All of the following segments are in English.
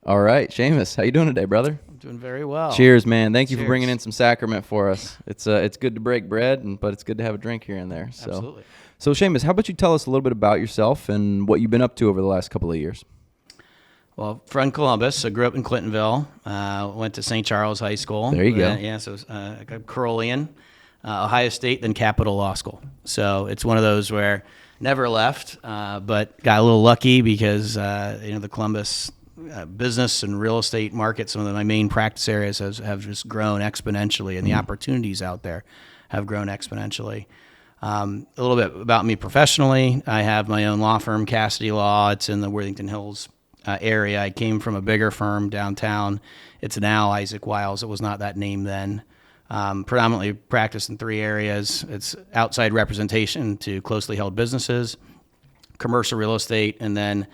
All right, Shamus, how you doing today, brother? I'm doing very well. Cheers, man. Thank you Cheers. for bringing in some sacrament for us. It's good to break bread, but it's good to have a drink here and there. So. Absolutely. So, Shamus, how about you tell us a little bit about yourself and what you've been up to over the last couple of years? Well, from Columbus. I grew up in Clintonville. Went to St. Charles High School. There you go. Yeah, so Corollian, Ohio State, then Capital Law School. So it's one of those where never left, but got a little lucky because the Columbus business and real estate market, some of my main practice areas have just grown exponentially, and the opportunities out there have grown exponentially. A little bit about me professionally. I have my own law firm, Cassidy Law. It's in the Worthington Hills area. I came from a bigger firm downtown. It's now Isaac Wiles. It was not that name then. Predominantly practice in three areas. It's outside representation to closely held businesses, commercial real estate, and then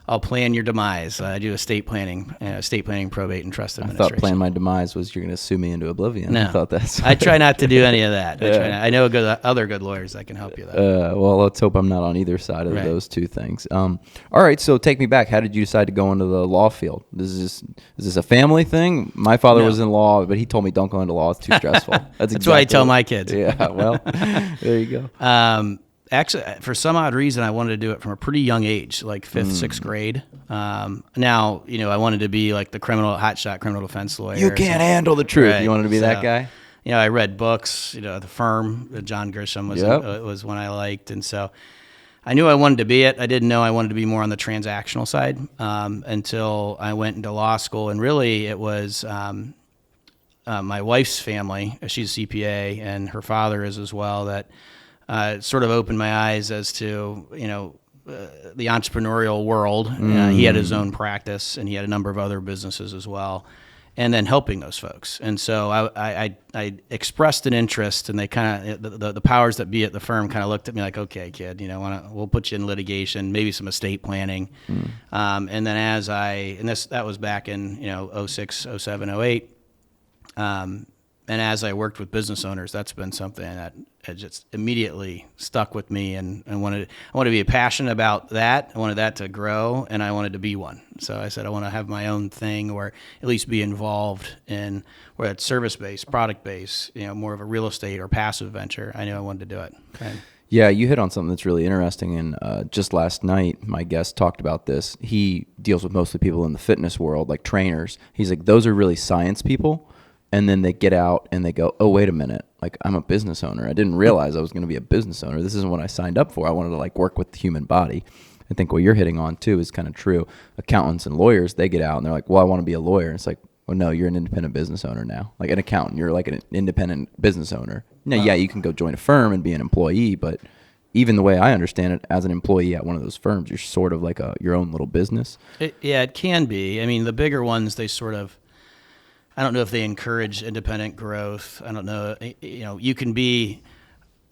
I'll plan your demise. I do estate planning, probate, and trust administration. I thought plan my demise was you're going to sue me into oblivion. No. I thought that's. I try not to do any of that. I know other good lawyers that can help you though. Well, let's hope I'm not on either side of those two things. All right, so take me back. How did you decide to go into the law field? Is this a family thing? My father was in law, but he told me don't go into law. It's too stressful. That's what I tell my kids. Yeah, well, there you go. Actually, for some odd reason, I wanted to do it from a pretty young age, like fifth, sixth grade. Now, I wanted to be like the hotshot criminal defense lawyer. You can't handle the truth. Right. You wanted to be that guy? I read books. The Firm, John Grisham was one I liked. And so I knew I wanted to be it. I didn't know I wanted to be more on the transactional side until I went into law school. And really, it was my wife's family. She's a CPA, and her father is as well, that sort of opened my eyes as to, the entrepreneurial world. He had his own practice, and he had a number of other businesses as well, and then helping those folks. And so I expressed an interest, and they kind of, the powers that be at the firm kind of looked at me like, okay, kid, we'll put you in litigation, maybe some estate planning. And then that was back in, 06, 07, 08. And as I worked with business owners, that's been something that had just immediately stuck with me, and I wanted to be passionate about that. I wanted that to grow, and I wanted to be one. So I said I want to have my own thing, or at least be involved in where it's service-based, product-based, more of a real estate or passive venture. I knew I wanted to do it. Okay. Yeah, you hit on something that's really interesting, and just last night, my guest talked about this. He deals with mostly people in the fitness world, like trainers. He's like, those are really science people. And then they get out and they go, oh, wait a minute. Like, I'm a business owner. I didn't realize I was going to be a business owner. This isn't what I signed up for. I wanted to work with the human body. I think what you're hitting on too is kind of true. Accountants and lawyers, they get out and they're like, well, I want to be a lawyer. And it's like, well, no, you're an independent business owner now. Like an accountant, you're like an independent business owner. Now, yeah, you can go join a firm and be an employee, but even the way I understand it, as an employee at one of those firms, you're sort of like your own little business. It can be. I mean, the bigger ones, they sort of, I don't know if they encourage independent growth. I don't know. You can be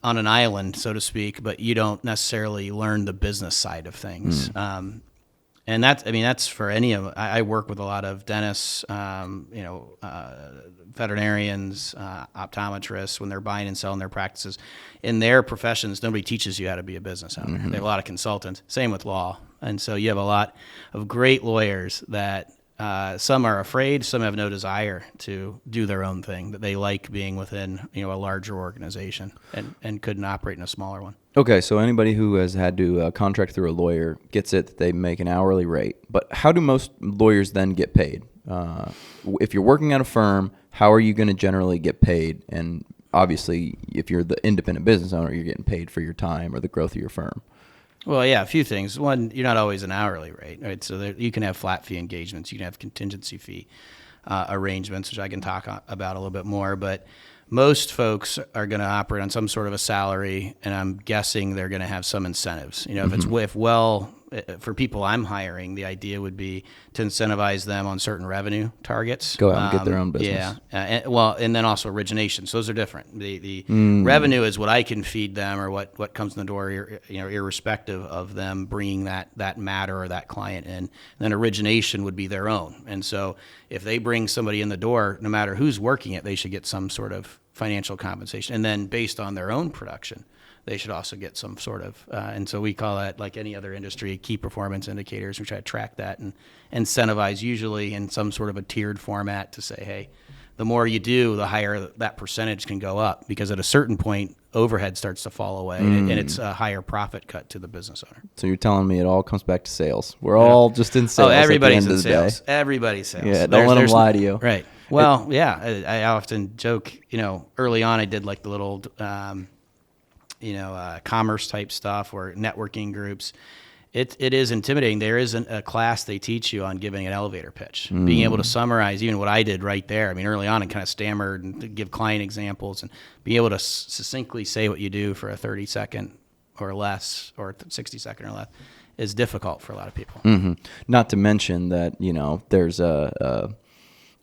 on an island, so to speak, but you don't necessarily learn the business side of things. And that's for any of. I work with a lot of dentists, veterinarians, optometrists when they're buying and selling their practices. In their professions, nobody teaches you how to be a business owner. They have a lot of consultants. Same with law, and so you have a lot of great lawyers that. Some are afraid, some have no desire to do their own thing, that they like being within a larger organization and couldn't operate in a smaller one. Okay, so anybody who has had to contract through a lawyer gets it that they make an hourly rate. But how do most lawyers then get paid? If you're working at a firm, how are you going to generally get paid? And obviously, if you're the independent business owner, you're getting paid for your time or the growth of your firm. Well, yeah, a few things. One, you're not always an hourly rate, right? So you can have flat fee engagements. You can have contingency fee arrangements, which I can talk about a little bit more. But most folks are going to operate on some sort of a salary, and I'm guessing they're going to have some incentives. For people I'm hiring, the idea would be to incentivize them on certain revenue targets. Go out and get their own business. Yeah. And then also origination. So those are different. The revenue is what I can feed them or what comes in the door, irrespective of them bringing that matter or that client in. And then origination would be their own. And so if they bring somebody in the door, no matter who's working it, they should get some sort of financial compensation. And then based on their own production, they should also get some sort of, and so we call that, like any other industry, key performance indicators. We try to track that and incentivize, usually in some sort of a tiered format, to say, hey, the more you do, the higher that percentage can go up, because at a certain point, overhead starts to fall away, and it's a higher profit cut to the business owner. So you're telling me it all comes back to sales. We're all just in sales. Everybody's at the end in of the sales. Day. Everybody's sales. Yeah, don't let them lie to you. Right. Well, I often joke, early on I did like the little, commerce type stuff or networking groups. It is intimidating. There isn't a class they teach you on giving an elevator pitch, being able to summarize even what I did right there. I mean, early on I kind of stammered and give client examples, and be able to succinctly say what you do for a 30-second or less, or 60-second or less, is difficult for a lot of people. Mm-hmm. Not to mention that, there's a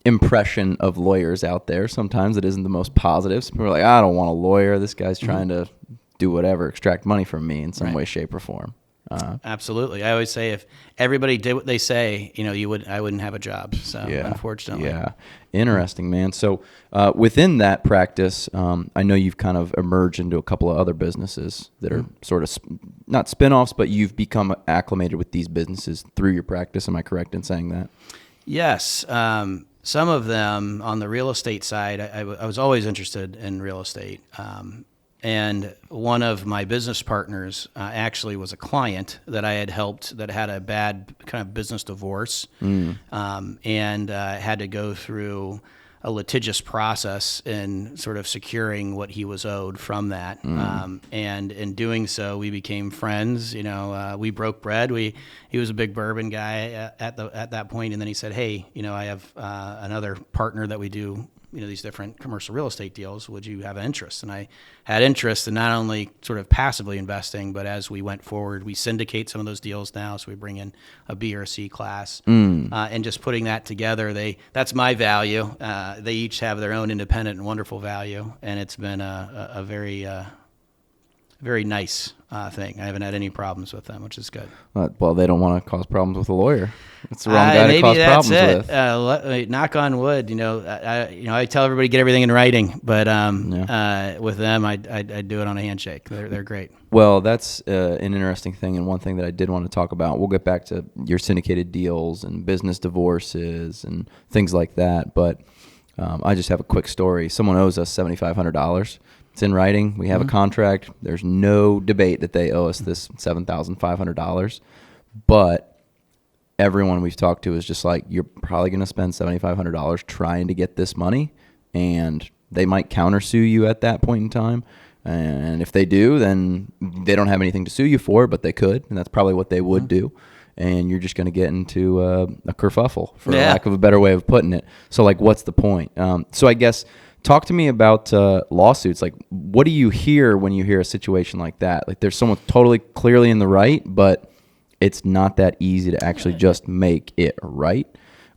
impression of lawyers out there sometimes that isn't the most positive. Some people are like, I don't want a lawyer. This guy's trying to do whatever, extract money from me in some way, shape, or form. Absolutely. I always say, if everybody did what they say, I wouldn't have a job. So unfortunately. Yeah. Interesting, man. So within that practice, I know you've kind of emerged into a couple of other businesses that are sort of not spin-offs, but you've become acclimated with these businesses through your practice. Am I correct in saying that? Yes. Some of them on the real estate side, I was always interested in real estate. And one of my business partners actually was a client that I had helped that had a bad kind of business divorce, and had to go through a litigious process in sort of securing what he was owed from that. And in doing so, we became friends. We broke bread. He was a big bourbon guy at that point, and then he said, "Hey, I have another partner that we do these different commercial real estate deals. Would you have an interest?" And I had interest in not only sort of passively investing, but as we went forward, we syndicate some of those deals now. So we bring in a B or C class, and just putting that together, that's my value. They each have their own independent and wonderful value. And it's been a very, very nice thing. I haven't had any problems with them, which is good. Well, they don't want to cause problems with a lawyer. It's the wrong guy to cause problems with. Knock on wood. I tell everybody get everything in writing, but with them, I do it on a handshake. They're great. Well, that's an interesting thing, and one thing that I did want to talk about. We'll get back to your syndicated deals and business divorces and things like that, but I just have a quick story. Someone owes us $7,500. It's in writing. We have a contract. There's no debate that they owe us this $7,500. But everyone we've talked to is just like, you're probably going to spend $7,500 trying to get this money, and they might countersue you at that point in time. And if they do, then they don't have anything to sue you for, but they could, and that's probably what they would do. And you're just going to get into a kerfuffle, for lack of a better way of putting it. So, like, what's the point? So I guess, talk to me about lawsuits. Like, what do you hear when you hear a situation like that? Like, there's someone totally clearly in the right, but it's not that easy to actually just make it right,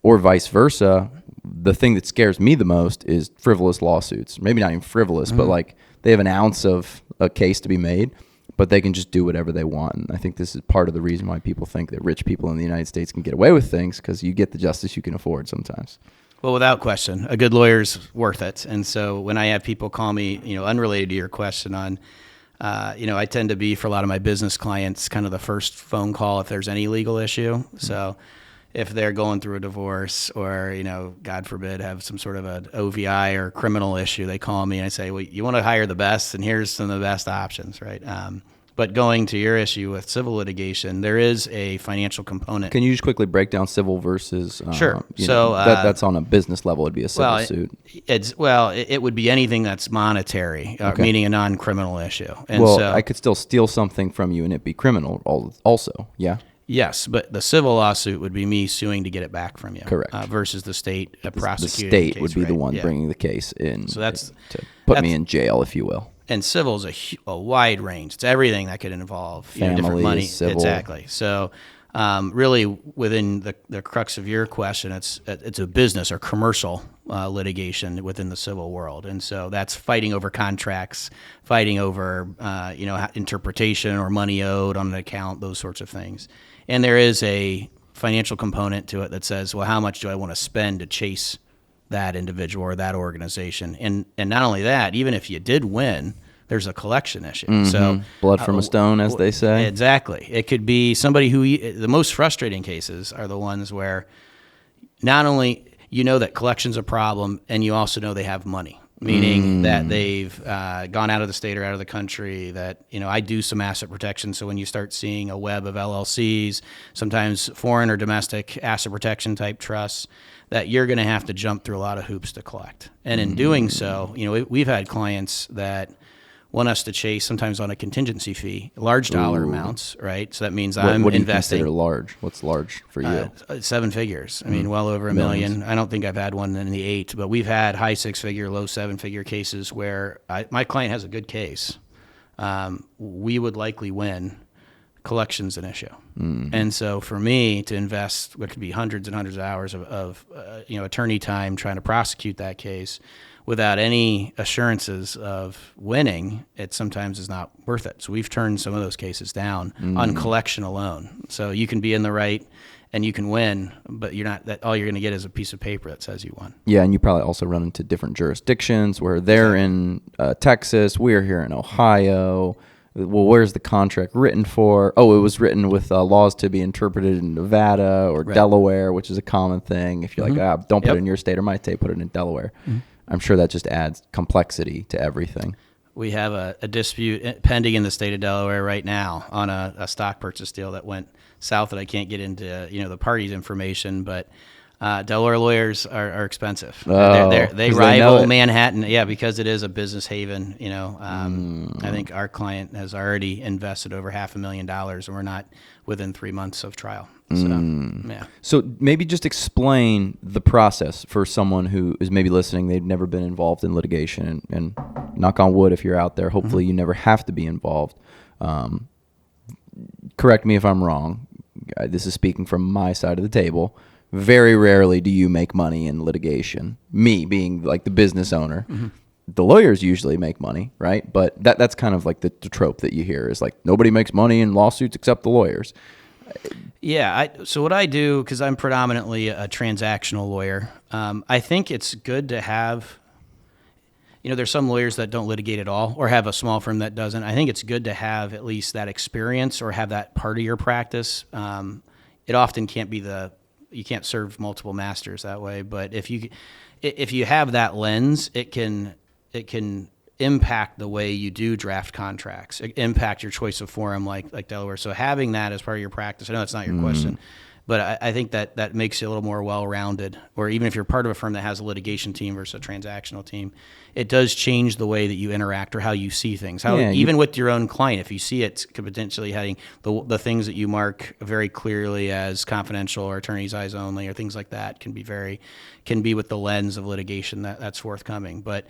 or vice versa. The thing that scares me the most is frivolous lawsuits. Maybe not even frivolous, but like they have an ounce of a case to be made, but they can just do whatever they want. And I think this is part of the reason why people think that rich people in the United States can get away with things, because you get the justice you can afford sometimes. Well, without question, a good lawyer's worth it. And so when I have people call me, unrelated to your question on, I tend to be, for a lot of my business clients, kind of the first phone call if there's any legal issue. So if they're going through a divorce or, God forbid, have some sort of an OVI or criminal issue, they call me and I say, well, you want to hire the best, and here's some of the best options, right? But going to your issue with civil litigation, there is a financial component. Can you just quickly break down civil versus? Sure. That's on a business level. It'd be a civil suit. It would be anything that's monetary, meaning a non-criminal issue. And I could still steal something from you and it be criminal also. Yeah. Yes, but the civil lawsuit would be me suing to get it back from you. Correct. Versus the state prosecuting. The state would be the one bringing the case in. So that's to put me in jail, if you will. And civil is a wide range. It's everything that could involve different money. Civil. Exactly. So really, within the crux of your question, it's a business or commercial litigation within the civil world, and so that's fighting over contracts, fighting over interpretation or money owed on an account, those sorts of things. And there is a financial component to it that says, well, how much do I want to spend to chase that individual or that organization. And not only that, even if you did win, there's a collection issue. So blood from a stone, as they say. Exactly. It could be somebody the most frustrating cases are the ones where not only you know that collection's a problem, and you also know they have money. Meaning that they've gone out of the state or out of the country, that, I do some asset protection. So when you start seeing a web of LLCs, sometimes foreign or domestic asset protection type trusts, that you're going to have to jump through a lot of hoops to collect. And in doing so, we've had clients that want us to chase, sometimes on a contingency fee, large dollar amounts, right? So that means I'm what do you investing. Consider large? What's large for you? 7 figures. I mean, well over $1 million. I don't think I've had one in the 8, but we've had high 6-figure, low 7-figure cases where my client has a good case. We would likely win. Collection's an issue. And so for me to invest what could be hundreds and hundreds of hours of attorney time trying to prosecute that case without any assurances of winning, it sometimes is not worth it. So we've turned some of those cases down on collection alone. So you can be in the right and you can win, but you're not, that all you're going to get is a piece of paper that says you won. Yeah, and you probably also run into different jurisdictions where they're in Texas, we're here in Ohio. Well, where's the contract written for? Oh, it was written with laws to be interpreted in Nevada or Delaware, which is a common thing. If you're like, don't put it in your state or my state, put it in Delaware. I'm sure that just adds complexity to everything. We have a dispute pending in the state of Delaware right now on a stock purchase deal that went south that I can't get into the party's information, but Delaware lawyers are expensive. They rival Manhattan, because it is a business haven. I think our client has already invested over $500,000, and we're not within 3 months of trial. So maybe just explain the process for someone who is maybe listening. They've never been involved in litigation, and knock on wood, if you're out there, hopefully you never have to be involved. Correct me if I'm wrong. This is speaking from my side of the table. Very rarely do you make money in litigation. Me being like the business owner. The lawyers usually make money, right? But that's kind of like the trope that you hear is like nobody makes money in lawsuits except the lawyers. Yeah. So what I do, because I'm predominantly a transactional lawyer, I think it's good to have, there's some lawyers that don't litigate at all or have a small firm that doesn't. I think it's good to have at least that experience or have that part of your practice. It often can't be you can't serve multiple masters that way, but if you have that lens, it can impact the way you do draft contracts, impact your choice of forum like Delaware. So having that as part of your practice, I know that's not your question, but I think that makes you a little more well-rounded. Or even if you're part of a firm that has a litigation team versus a transactional team, it does change the way that you interact or how you see things. Even with your own client, if you see it could potentially having the things that you mark very clearly as confidential or attorney's eyes only or things like that can be with the lens of litigation that's forthcoming. But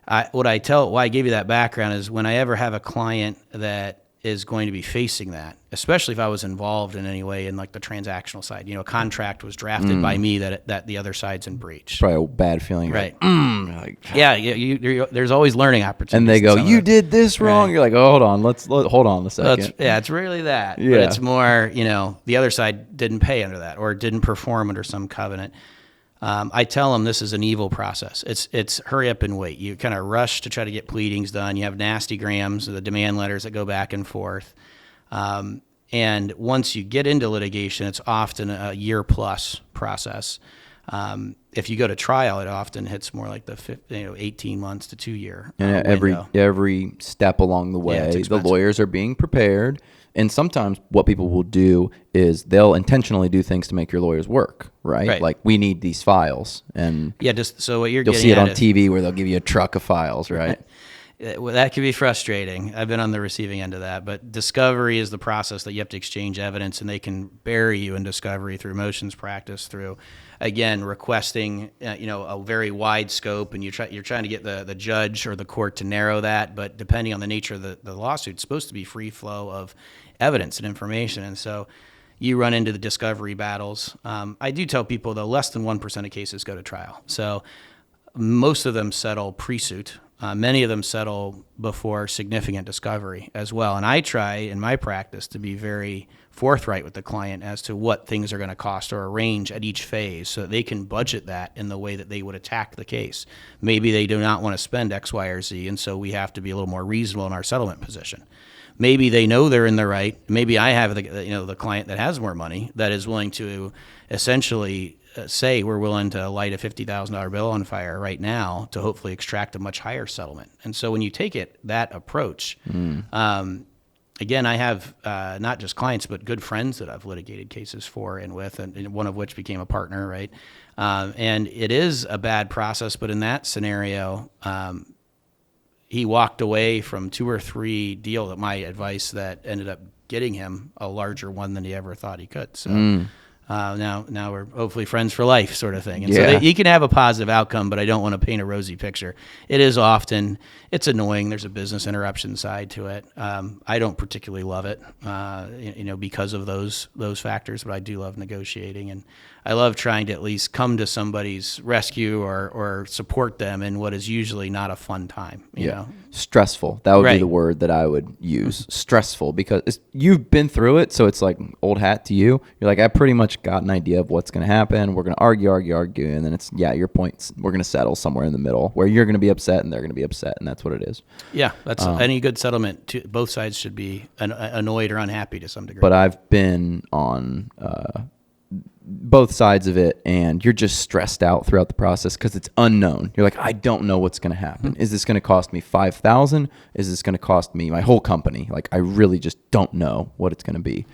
why I gave you that background is when I ever have a client that is going to be facing that, especially if I was involved in any way in like the transactional side, a contract was drafted by me that the other side's in breach. Probably a bad feeling. Right. There's always learning opportunities. And they go, you did this wrong. Right. You're like, oh, hold on. Let's hold on a second. It's really that. Yeah. But it's more, the other side didn't pay under that or didn't perform under some covenant. I tell them this is an evil process. It's hurry up and wait. You kind of rush to try to get pleadings done. You have nasty grams, the demand letters that go back and forth. And once you get into litigation, it's often a year-plus process. If you go to trial, it often hits more like the 18 months to 2 year. And every step along the way, the lawyers are being prepared. And sometimes what people will do is they'll intentionally do things to make your lawyers work, right? Like, we need these files. And so what you'll see it on TV where they'll give you a truck of files, right? Well, that can be frustrating. I've been on the receiving end of that. But discovery is the process that you have to exchange evidence, and they can bury you in discovery through motions practice, through, again, requesting a very wide scope, and you're trying to get the judge or the court to narrow that. But depending on the nature of the lawsuit, it's supposed to be free flow of evidence and information, and so you run into the discovery battles. I do tell people, though, less than 1% of cases go to trial. So most of them settle pre-suit. Many of them settle before significant discovery as well. And I try in my practice to be very forthright with the client as to what things are going to cost or a range at each phase so that they can budget that in the way that they would attack the case. Maybe they do not want to spend X, Y, or Z, and so we have to be a little more reasonable in our settlement position. Maybe they know they're in the right. Maybe I have the client that has more money that is willing to essentially say we're willing to light a $50,000 bill on fire right now to hopefully extract a much higher settlement. And so when you take that approach, again, I have not just clients but good friends that I've litigated cases for and with, and one of which became a partner, right? And it is a bad process, but in that scenario, he walked away from 2 or 3 deals at my advice that ended up getting him a larger one than he ever thought he could. So now we're hopefully friends for life, sort of thing. And so he can have a positive outcome, but I don't want to paint a rosy picture. It is often, it's annoying. There's a business interruption side to it. I don't particularly love it, because of those factors, but I do love negotiating, and I love trying to at least come to somebody's rescue or support them in what is usually not a fun time. You know? Stressful. That would be the word that I would use. Stressful, because you've been through it, so it's like old hat to you. You're like, I pretty much got an idea of what's going to happen. We're going to argue, and then it's, your points. We're going to settle somewhere in the middle where you're going to be upset and they're going to be upset, and that's what it is. Yeah, that's any good settlement. Both sides should be annoyed or unhappy to some degree. But I've been on both sides of it, and you're just stressed out throughout the process because it's unknown. You're like, I don't know what's going to happen. Is this going to cost me $5,000? Is this going to cost me my whole company? Like, I really just don't know what it's going to be.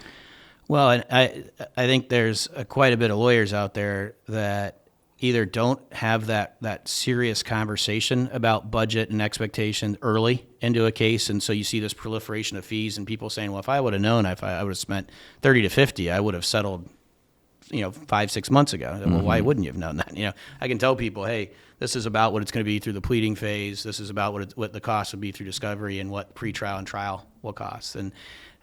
Well, and I think there's quite a bit of lawyers out there that either don't have that serious conversation about budget and expectation early into a case, and so you see this proliferation of fees and people saying, well, if I would have known, if I would have spent 30 to 50, I would have settled 5-6 months ago. Well, why wouldn't you have known that? I can tell people, hey, this is about what it's going to be through the pleading phase. This is about what the cost would be through discovery and what pretrial and trial will cost. And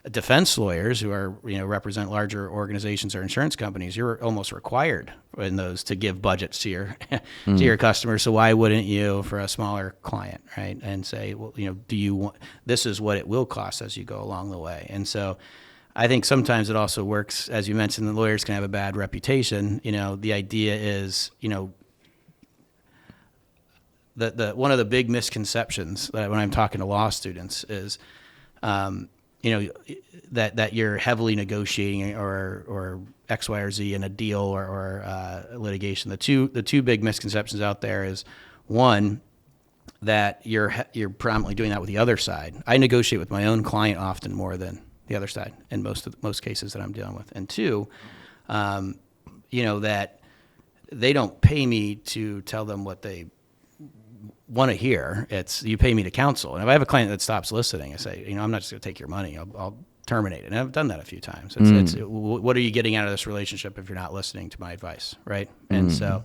defense lawyers who are, represent larger organizations or insurance companies, you're almost required in those to give budgets to your to your customers. So why wouldn't you for a smaller client, right? And say, well, do you want, this is what it will cost as you go along the way. And so I think sometimes it also works, as you mentioned, the lawyers can have a bad reputation. The idea is, the one of the big misconceptions that when I'm talking to law students is, that you're heavily negotiating or X, Y, or Z in a deal or litigation. The two big misconceptions out there is, one, that you're prominently doing that with the other side. I negotiate with my own client often more than the other side in most cases that I'm dealing with. And two, that they don't pay me to tell them what they want to hear. It's, you pay me to counsel. And if I have a client that stops listening, I say, I'm not just going to take your money. I'll terminate it. And I've done that a few times. It's what are you getting out of this relationship if you're not listening to my advice, right? And so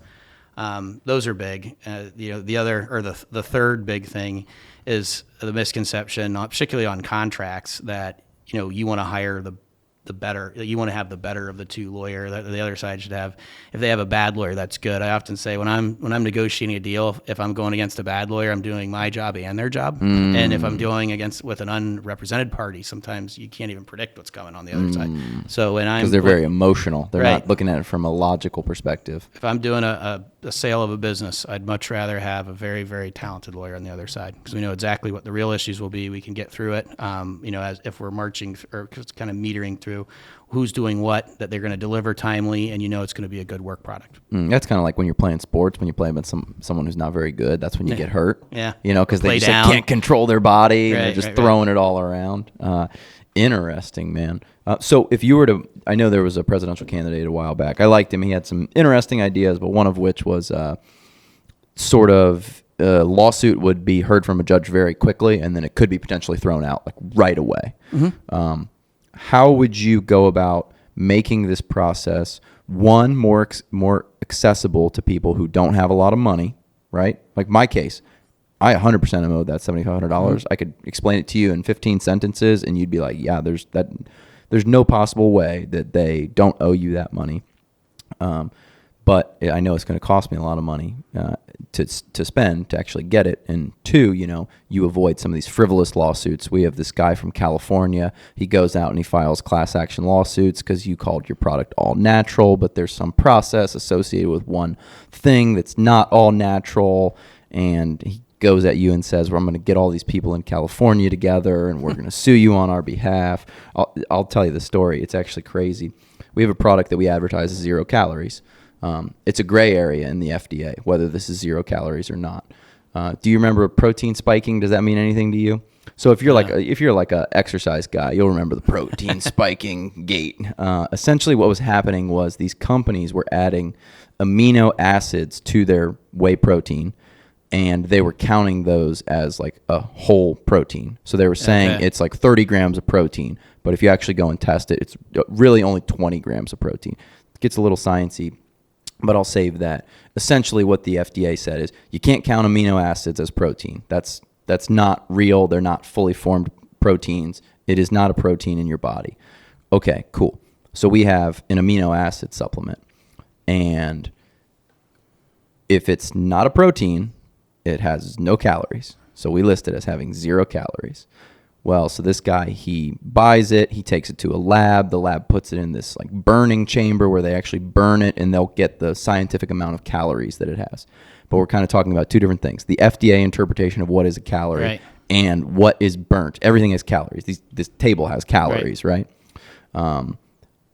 those are big. The other, or the third big thing is the misconception, particularly on contracts, that you want to hire the better, you want to have the better of the two lawyer that the other side should have. If they have a bad lawyer, that's good. I often say when I'm negotiating a deal, if I'm going against a bad lawyer, I'm doing my job and their job. And if I'm doing with an unrepresented party, sometimes you can't even predict what's coming on the other side. So because they're very emotional, they're not looking at it from a logical perspective. If I'm doing a sale of a business, I'd much rather have a very, very talented lawyer on the other side, because we know exactly what the real issues will be. We can get through it. As if we're marching or kind of metering through who's doing what, that they're going to deliver timely, and it's going to be a good work product. That's kind of like when you're playing sports, when you play against someone who's not very good, that's when you get hurt. Yeah. Because they just can't control their body, and they're just throwing it all around. Interesting, man. So if you were to, I know there was a presidential candidate a while back. I liked him. He had some interesting ideas, but one of which was sort of a lawsuit would be heard from a judge very quickly, and then it could be potentially thrown out like right away. How would you go about making this process, one, more accessible to people who don't have a lot of money, right? Like my case, I 100% am owed that $7,500. I could explain it to you in 15 sentences, and you'd be like, yeah, there's no possible way that they don't owe you that money. But but I know it's going to cost me a lot of money to spend to actually get it. And two, you avoid some of these frivolous lawsuits. We have this guy from California. He goes out and he files class action lawsuits because you called your product all natural, but there's some process associated with one thing that's not all natural. And he goes at you and says, well, I'm going to get all these people in California together and we're going to sue you on our behalf. I'll tell you the story. It's actually crazy. We have a product that we advertise as 0 calories. It's a gray area in the FDA, whether this is 0 calories or not. Do you remember protein spiking? Does that mean anything to you? So if you're like a exercise guy, you'll remember the protein spiking gate. Essentially what was happening was these companies were adding amino acids to their whey protein, and they were counting those as like a whole protein. So they were saying it's like 30 grams of protein, but if you actually go and test it, it's really only 20 grams of protein. It gets a little sciencey, but I'll save that. Essentially what the FDA said is you can't count amino acids as protein. That's not real. They're not fully formed proteins. It is not a protein in your body. Okay, cool. So we have an amino acid supplement, and if it's not a protein, it has no calories. So we list it as having 0 calories. Well, so this guy, he buys it, he takes it to a lab, the lab puts it in this like burning chamber where they actually burn it and they'll get the scientific amount of calories that it has. But we're kind of talking about two different things. The FDA interpretation of what is a calorie and what is burnt. Everything has calories. This table has calories, right?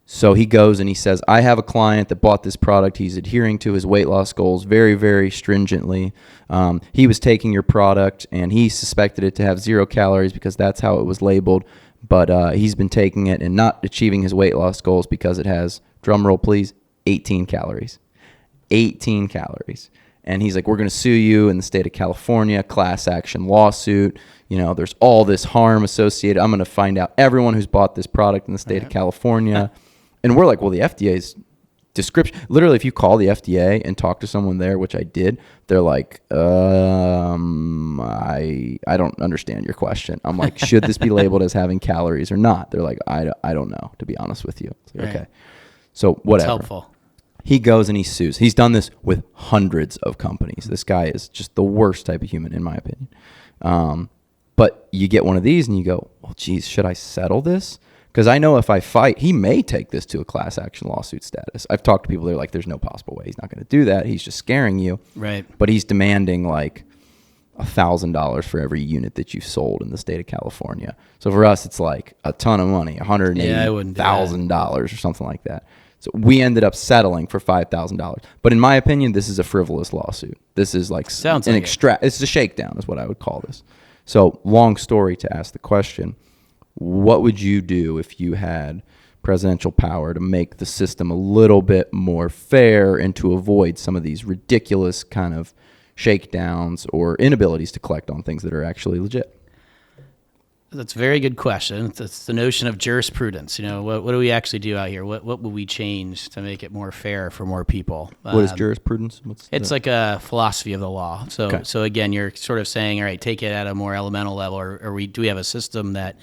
So he goes and he says, I have a client that bought this product. He's adhering to his weight loss goals very, very stringently. He was taking your product and he suspected it to have 0 calories because that's how it was labeled. But he's been taking it and not achieving his weight loss goals because it has, drum roll please, 18 calories. 18 calories. And he's like, we're going to sue you in the state of California, class action lawsuit. There's all this harm associated. I'm going to find out everyone who's bought this product in the state of California. And we're like, well, the FDA's description, literally, if you call the FDA and talk to someone there, which I did, they're like, I don't understand your question. I'm like, should this be labeled as having calories or not? They're like, I don't know, to be honest with you. Like, okay. So whatever. It's helpful. He goes and he sues. He's done this with hundreds of companies. This guy is just the worst type of human, in my opinion. But you get one of these and you go, well, geez, should I settle this? Because I know if I fight, he may take this to a class action lawsuit status. I've talked to people, they're like, there's no possible way he's not going to do that. He's just scaring you. Right. But he's demanding like $1,000 for every unit that you've sold in the state of California. So for us, it's like a ton of money, $180,000 or something like that. So we ended up settling for $5,000. But in my opinion, this is a frivolous lawsuit. This is like it's a shakedown is what I would call this. So long story to ask the question, what would you do if you had presidential power to make the system a little bit more fair and to avoid some of these ridiculous kind of shakedowns or inabilities to collect on things that are actually legit? That's a very good question. It's the notion of jurisprudence. What do we actually do out here? What would we change to make it more fair for more people? What is jurisprudence? It's like a philosophy of the law. So again, you're sort of saying, all right, take it at a more elemental level, or do we have a system that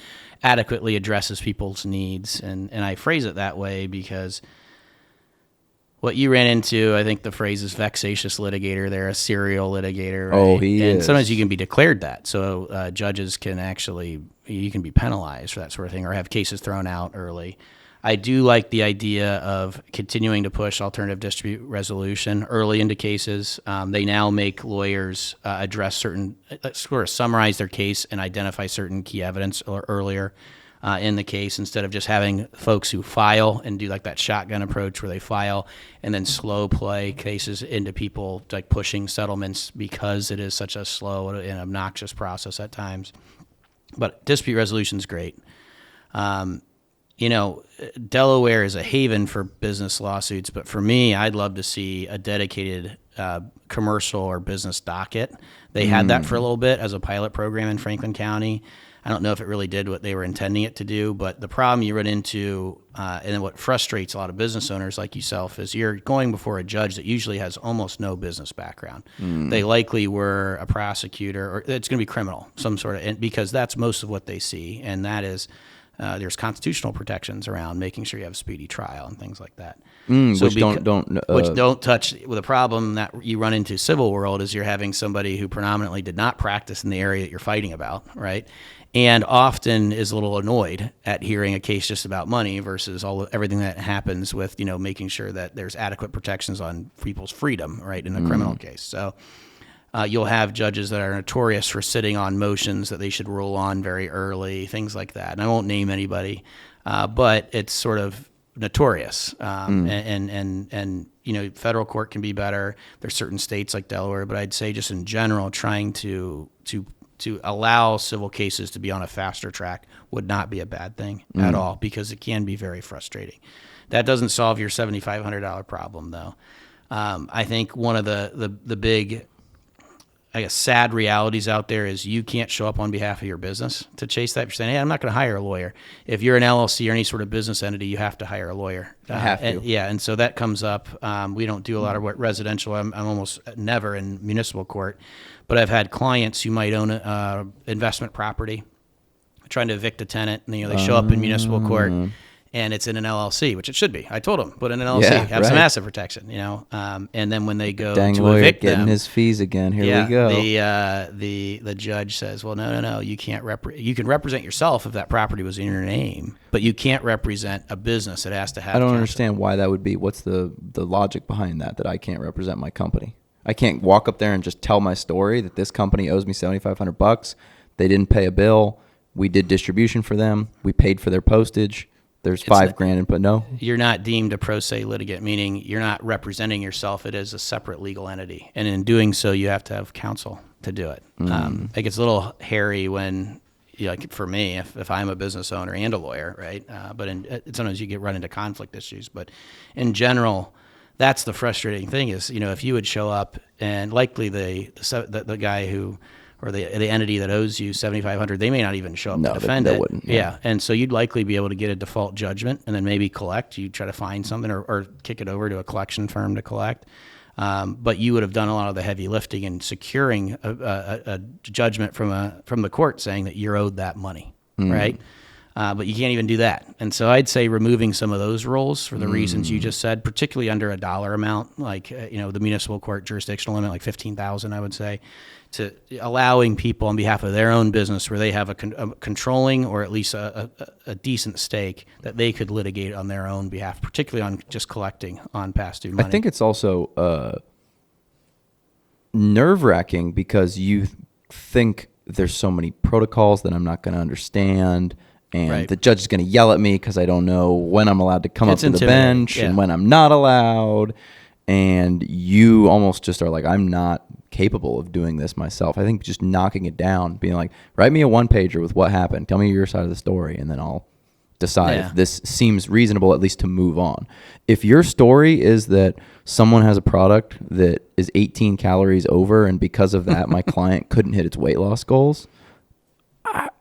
adequately addresses people's needs? And I phrase it that way because what you ran into, I think the phrase is vexatious litigator. They're a serial litigator. Right? Oh, he is. And sometimes you can be declared that. So judges can you can be penalized for that sort of thing or have cases thrown out early. I do like the idea of continuing to push alternative dispute resolution early into cases. They now make lawyers address certain, sort of summarize their case and identify certain key evidence earlier in the case instead of just having folks who file and do like that shotgun approach where they file and then slow play cases into people like pushing settlements because it is such a slow and obnoxious process at times. But dispute resolution is great. Delaware is a haven for business lawsuits, but for me, I'd love to see a dedicated commercial or business docket. They had that for a little bit as a pilot program in Franklin County. I don't know if it really did what they were intending it to do, but the problem you run into, and what frustrates a lot of business owners like yourself, is you're going before a judge that usually has almost no business background. They likely were a prosecutor, or it's going to be criminal, some sort of, because that's most of what they see, and that is there's constitutional protections around making sure you have a speedy trial and things like that. Which Which don't touch. Well, the problem that you run into civil world is you're having somebody who predominantly did not practice in the area that you're fighting about, right? And often is a little annoyed at hearing a case just about money versus everything that happens with, making sure that there's adequate protections on people's freedom, right, in a criminal case. So you'll have judges that are notorious for sitting on motions that they should rule on very early, things like that. And I won't name anybody, but it's sort of notorious. And federal court can be better. There's certain states like Delaware, but I'd say just in general, trying to allow civil cases to be on a faster track would not be a bad thing at all, because it can be very frustrating. That doesn't solve your $7,500 problem, though. I think one of the big, I guess, sad realities out there is you can't show up on behalf of your business to chase that. You're saying, hey, I'm not going to hire a lawyer. If you're an LLC or any sort of business entity, you have to hire a lawyer. And so that comes up. We don't do a lot of residential. I'm almost never in municipal court. But I've had clients who might own investment property, trying to evict a tenant, and they show up in municipal court, and it's in an LLC, which it should be. I told them, put in an LLC, have some asset protection, And then when they go Dang to lawyer evict getting them, his fees again. Here we go. The judge says, well, no, you can't you can represent yourself if that property was in your name, but you can't represent a business. It has to have. I don't understand why that would be. What's the logic behind that I can't represent my company? I can't walk up there and just tell my story that this company owes me $7,500. They didn't pay a bill. We did distribution for them. We paid for their postage. There's $5,000, but no. You're not deemed a pro se litigant, meaning you're not representing yourself. It is a separate legal entity, and in doing so, you have to have counsel to do it. It gets a little hairy when, like for me, if I'm a business owner and a lawyer, right? But sometimes you run into conflict issues. But in general, that's the frustrating thing is, if you would show up and likely the guy who, or the entity that owes you $7,500, they may not even show up to defend it. Wouldn't. Yeah. And so you'd likely be able to get a default judgment and then maybe collect. You try to find something or kick it over to a collection firm to collect. But you would have done a lot of the heavy lifting in securing a judgment from the court saying that you're owed that money, right? But you can't even do that. And so I'd say removing some of those rules for the reasons you just said, particularly under a dollar amount, like, the municipal court jurisdictional limit, like $15,000, I would say, to allowing people on behalf of their own business where they have a controlling or at least a decent stake that they could litigate on their own behalf, particularly on just collecting on past due money. I think it's also nerve-wracking because you think there's so many protocols that I'm not going to understand. And the judge is going to yell at me because I don't know when I'm allowed to come up to the bench and when I'm not allowed. And you almost just are like, I'm not capable of doing this myself. I think just knocking it down, being like, write me a one-pager with what happened. Tell me your side of the story, and then I'll decide if this seems reasonable, at least to move on. If your story is that someone has a product that is 18 calories over, and because of that, my client couldn't hit its weight loss goals,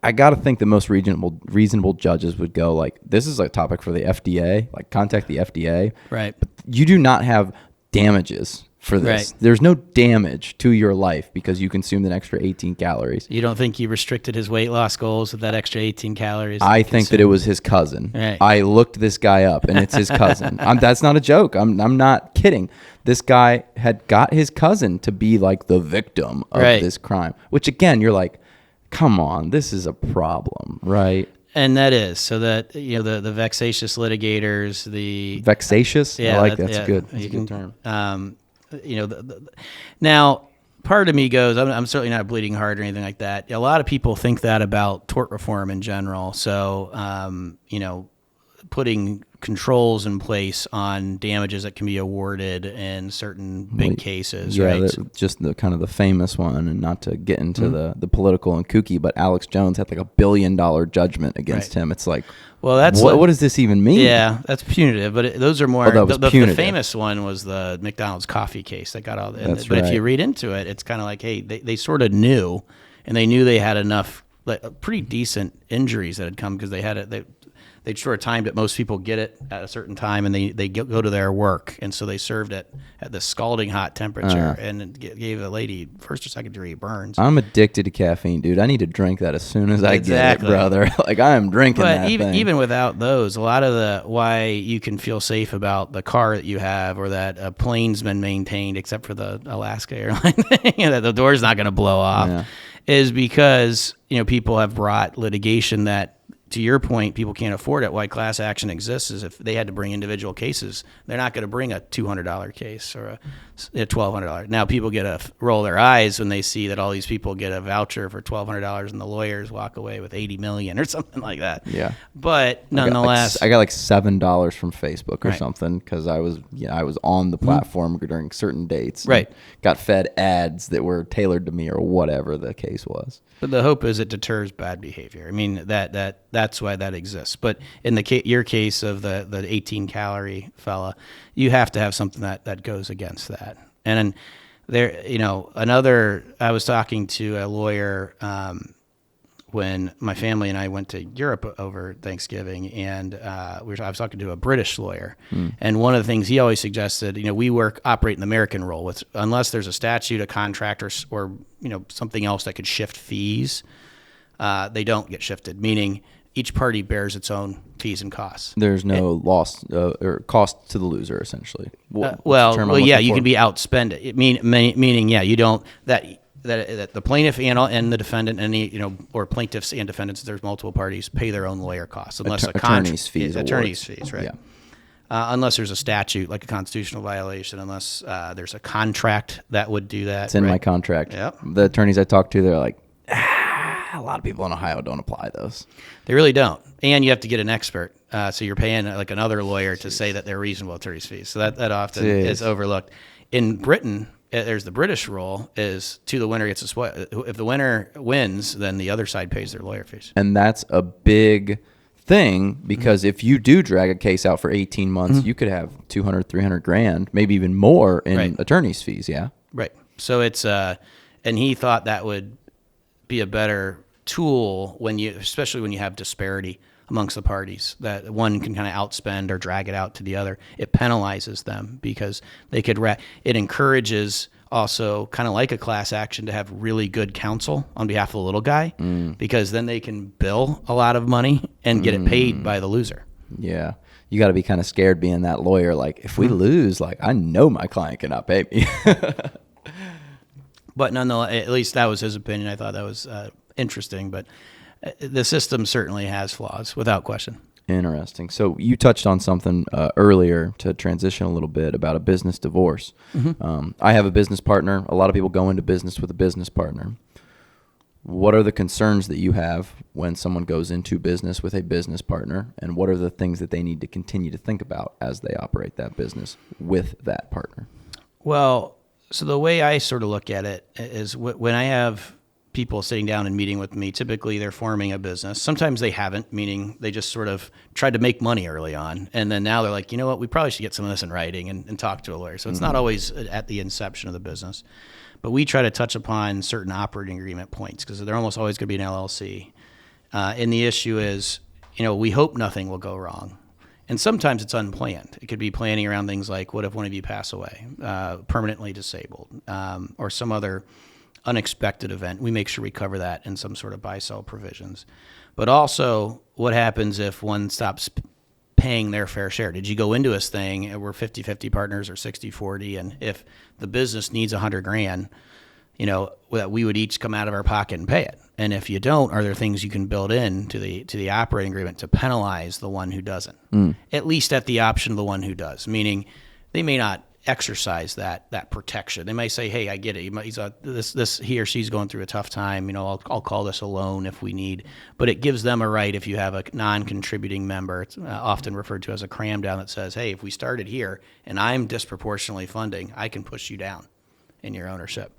I got to think the most reasonable judges would go like, this is a topic for the FDA, like contact the FDA. Right. But you do not have damages for this. Right. There's no damage to your life because you consumed an extra 18 calories. You don't think he restricted his weight loss goals with that extra 18 calories? I think that it was his cousin. Right. I looked this guy up, and it's his cousin. That's not a joke. I'm not kidding. This guy had got his cousin to be like the victim of this crime, which again, you're like, come on, this is a problem, right? And that is so that the vexatious litigators, the vexatious. I like that's good. That's a good term. Now, part of me goes, I'm certainly not a bleeding heart or anything like that. A lot of people think that about tort reform in general. So, putting controls in place on damages that can be awarded in certain big cases, right? Just the kind of the famous one, and not to get into the political and kooky, but Alex Jones had like $1 billion judgment against him. It's like, well, that's what does this even mean? Yeah, that's punitive, but those are more. The famous one was the McDonald's coffee case that got all. But if you read into it, it's kind of like, hey, they sort of knew, and they knew they had enough, like pretty decent injuries that had come because they had it. they sort of timed it. Most people get it at a certain time, and they go to their work, and so they served it at the scalding hot temperature, and it gave a lady first or second degree burns. I'm addicted to caffeine, dude. I need to drink that as soon as I get it, brother. Like, I am drinking that thing. But even without those, a lot of why you can feel safe about the car that you have, or that a plane's been maintained, except for the Alaska airline thing, that the door's not going to blow off, is because people have brought litigation that, to your point, people can't afford it. Why class action exists is if they had to bring individual cases, they're not going to bring a $200 case or a $1,200. Now people get to roll their eyes when they see that all these people get a voucher for $1,200 and the lawyers walk away with $80 million or something like that. Yeah. But nonetheless, I got like $7 from Facebook or something because I was on the platform during certain dates. Right. Got fed ads that were tailored to me or whatever the case was. But the hope is it deters bad behavior. I mean, that's why that exists. But in your case of the 18-calorie fella, you have to have something that goes against that. And there, I was talking to a lawyer when my family and I went to Europe over Thanksgiving, and I was talking to a British lawyer. And one of the things he always suggested, we operate in the American rule, with unless there's a statute, a contract, or something else that could shift fees, they don't get shifted, meaning each party bears its own fees and costs. There's no loss or cost to the loser, essentially. You can be outspent. Meaning, you don't that the plaintiff and the defendant, or plaintiffs and defendants, there's multiple parties, pay their own lawyer costs unless attorney's fees, right? Yeah. Unless there's a statute like a constitutional violation, unless there's a contract that would do that. It's in my contract. Yep. The attorneys I talk to, they're like, a lot of people in Ohio don't apply those. They really don't. And you have to get an expert. So you're paying like another lawyer to say that they're reasonable attorney's fees. So that often is overlooked. In Britain, there's the British rule is to the winner gets a spoil. If the winner wins, then the other side pays their lawyer fees. And that's a big thing because if you do drag a case out for 18 months, you could have 200, 300 grand, maybe even more in attorney's fees. Yeah. Right. So it's, and he thought that would be a better tool especially when you have disparity amongst the parties, that one can kind of outspend or drag it out to the other. It penalizes them because it encourages also, kind of like a class action, to have really good counsel on behalf of the little guy, because then they can bill a lot of money and get it paid by the loser. Yeah. You got to be kind of scared being that lawyer. Like, if we lose, like, I know my client cannot pay me. But nonetheless, at least that was his opinion. I thought that was interesting, but the system certainly has flaws, without question. Interesting. So you touched on something earlier to transition a little bit about a business divorce. I have a business partner. A lot of people go into business with a business partner. What are the concerns that you have when someone goes into business with a business partner, and what are the things that they need to continue to think about as they operate that business with that partner? Well, so the way I sort of look at it is when I have people sitting down and meeting with me, typically they're forming a business. Sometimes they haven't, meaning they just sort of tried to make money early on. And then now they're like, you know what, we probably should get some of this in writing and talk to a lawyer. So it's not always at the inception of the business. But we try to touch upon certain operating agreement points because they're almost always going to be an LLC. And the issue is, we hope nothing will go wrong. And sometimes it's unplanned. It could be planning around things like, what if one of you pass away, permanently disabled, or some other unexpected event. We make sure we cover that in some sort of buy-sell provisions. But also, what happens if one stops paying their fair share? Did you go into this thing and we're 50-50 partners or 60-40, and if the business needs $100,000, that we would each come out of our pocket and pay it? And if you don't, are there things you can build in to the operating agreement to penalize the one who doesn't? At least at the option of the one who does, meaning they may not exercise that protection. They may say, "Hey, I get it. This he or she's going through a tough time. I'll call this a loan if we need." But it gives them a right if you have a non-contributing member. It's often referred to as a cram down that says, "Hey, if we started here and I'm disproportionately funding, I can push you down in your ownership."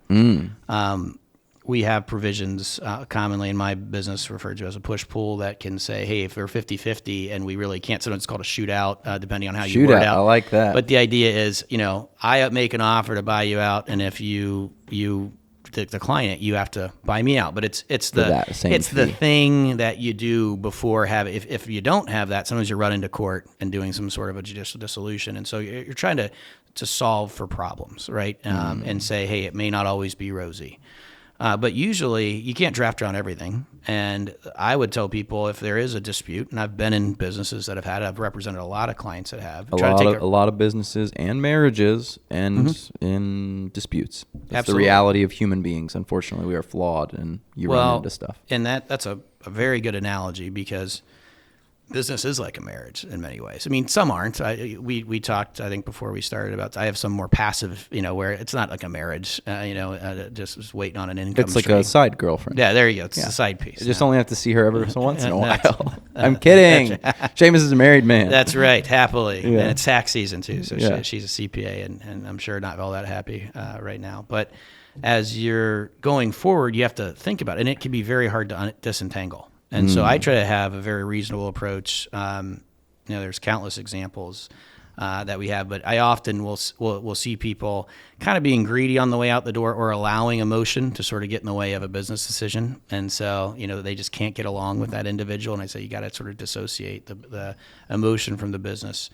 We have provisions commonly in my business referred to as a push-pull that can say, hey, if we're 50-50 and we really can't, sometimes it's called a shootout, depending on how you word it out. I like that. But the idea is, I make an offer to buy you out, and if you the client, you have to buy me out. But it's the fee. thing that you do before if you don't have that, sometimes you run into court and doing some sort of a judicial dissolution. And so you're trying to solve for problems, right? And say, hey, it may not always be rosy. But usually you can't draft around everything. And I would tell people if there is a dispute, and I've been in businesses that I've represented a lot of clients that have. A lot of businesses and marriages and in disputes. That's Absolutely. the reality of human beings. Unfortunately, we are flawed and you run into stuff. And that's a very good analogy because business is like a marriage in many ways. I mean, some aren't. We talked, I think, before we started about. I have some more passive, where it's not like a marriage. Just waiting on an income. It's like stream. a side girlfriend. Yeah, there you go. It's a side piece. You just only have to see her every so once in a while. I'm kidding. Shamus is a married man. That's right, happily, Yeah. and it's tax season too. So Yeah. she's a CPA, and I'm sure not all that happy right now. But as you're going forward, you have to think about it, and it can be very hard to disentangle. And so I try to have a very reasonable approach. There's countless examples that we have, but I often will see people kind of being greedy on the way out the door or allowing emotion to sort of get in the way of a business decision. And so, they just can't get along with that individual. And I say, you got to sort of dissociate the emotion from the business,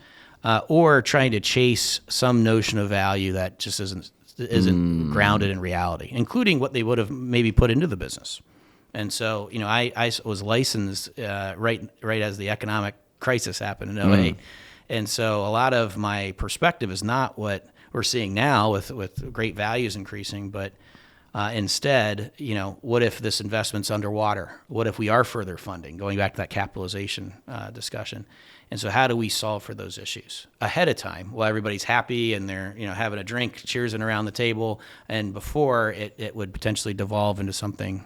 or trying to chase some notion of value that just isn't grounded in reality, including what they would have maybe put into the business. And so, I was licensed right as the economic crisis happened in 2008. And so a lot of my perspective is not what we're seeing now with great values increasing, but instead, what if this investment's underwater? What if we are further funding, going back to that capitalization discussion? And so how do we solve for those issues ahead of time while everybody's happy and they're, having a drink, cheersing around the table, and before it would potentially devolve into something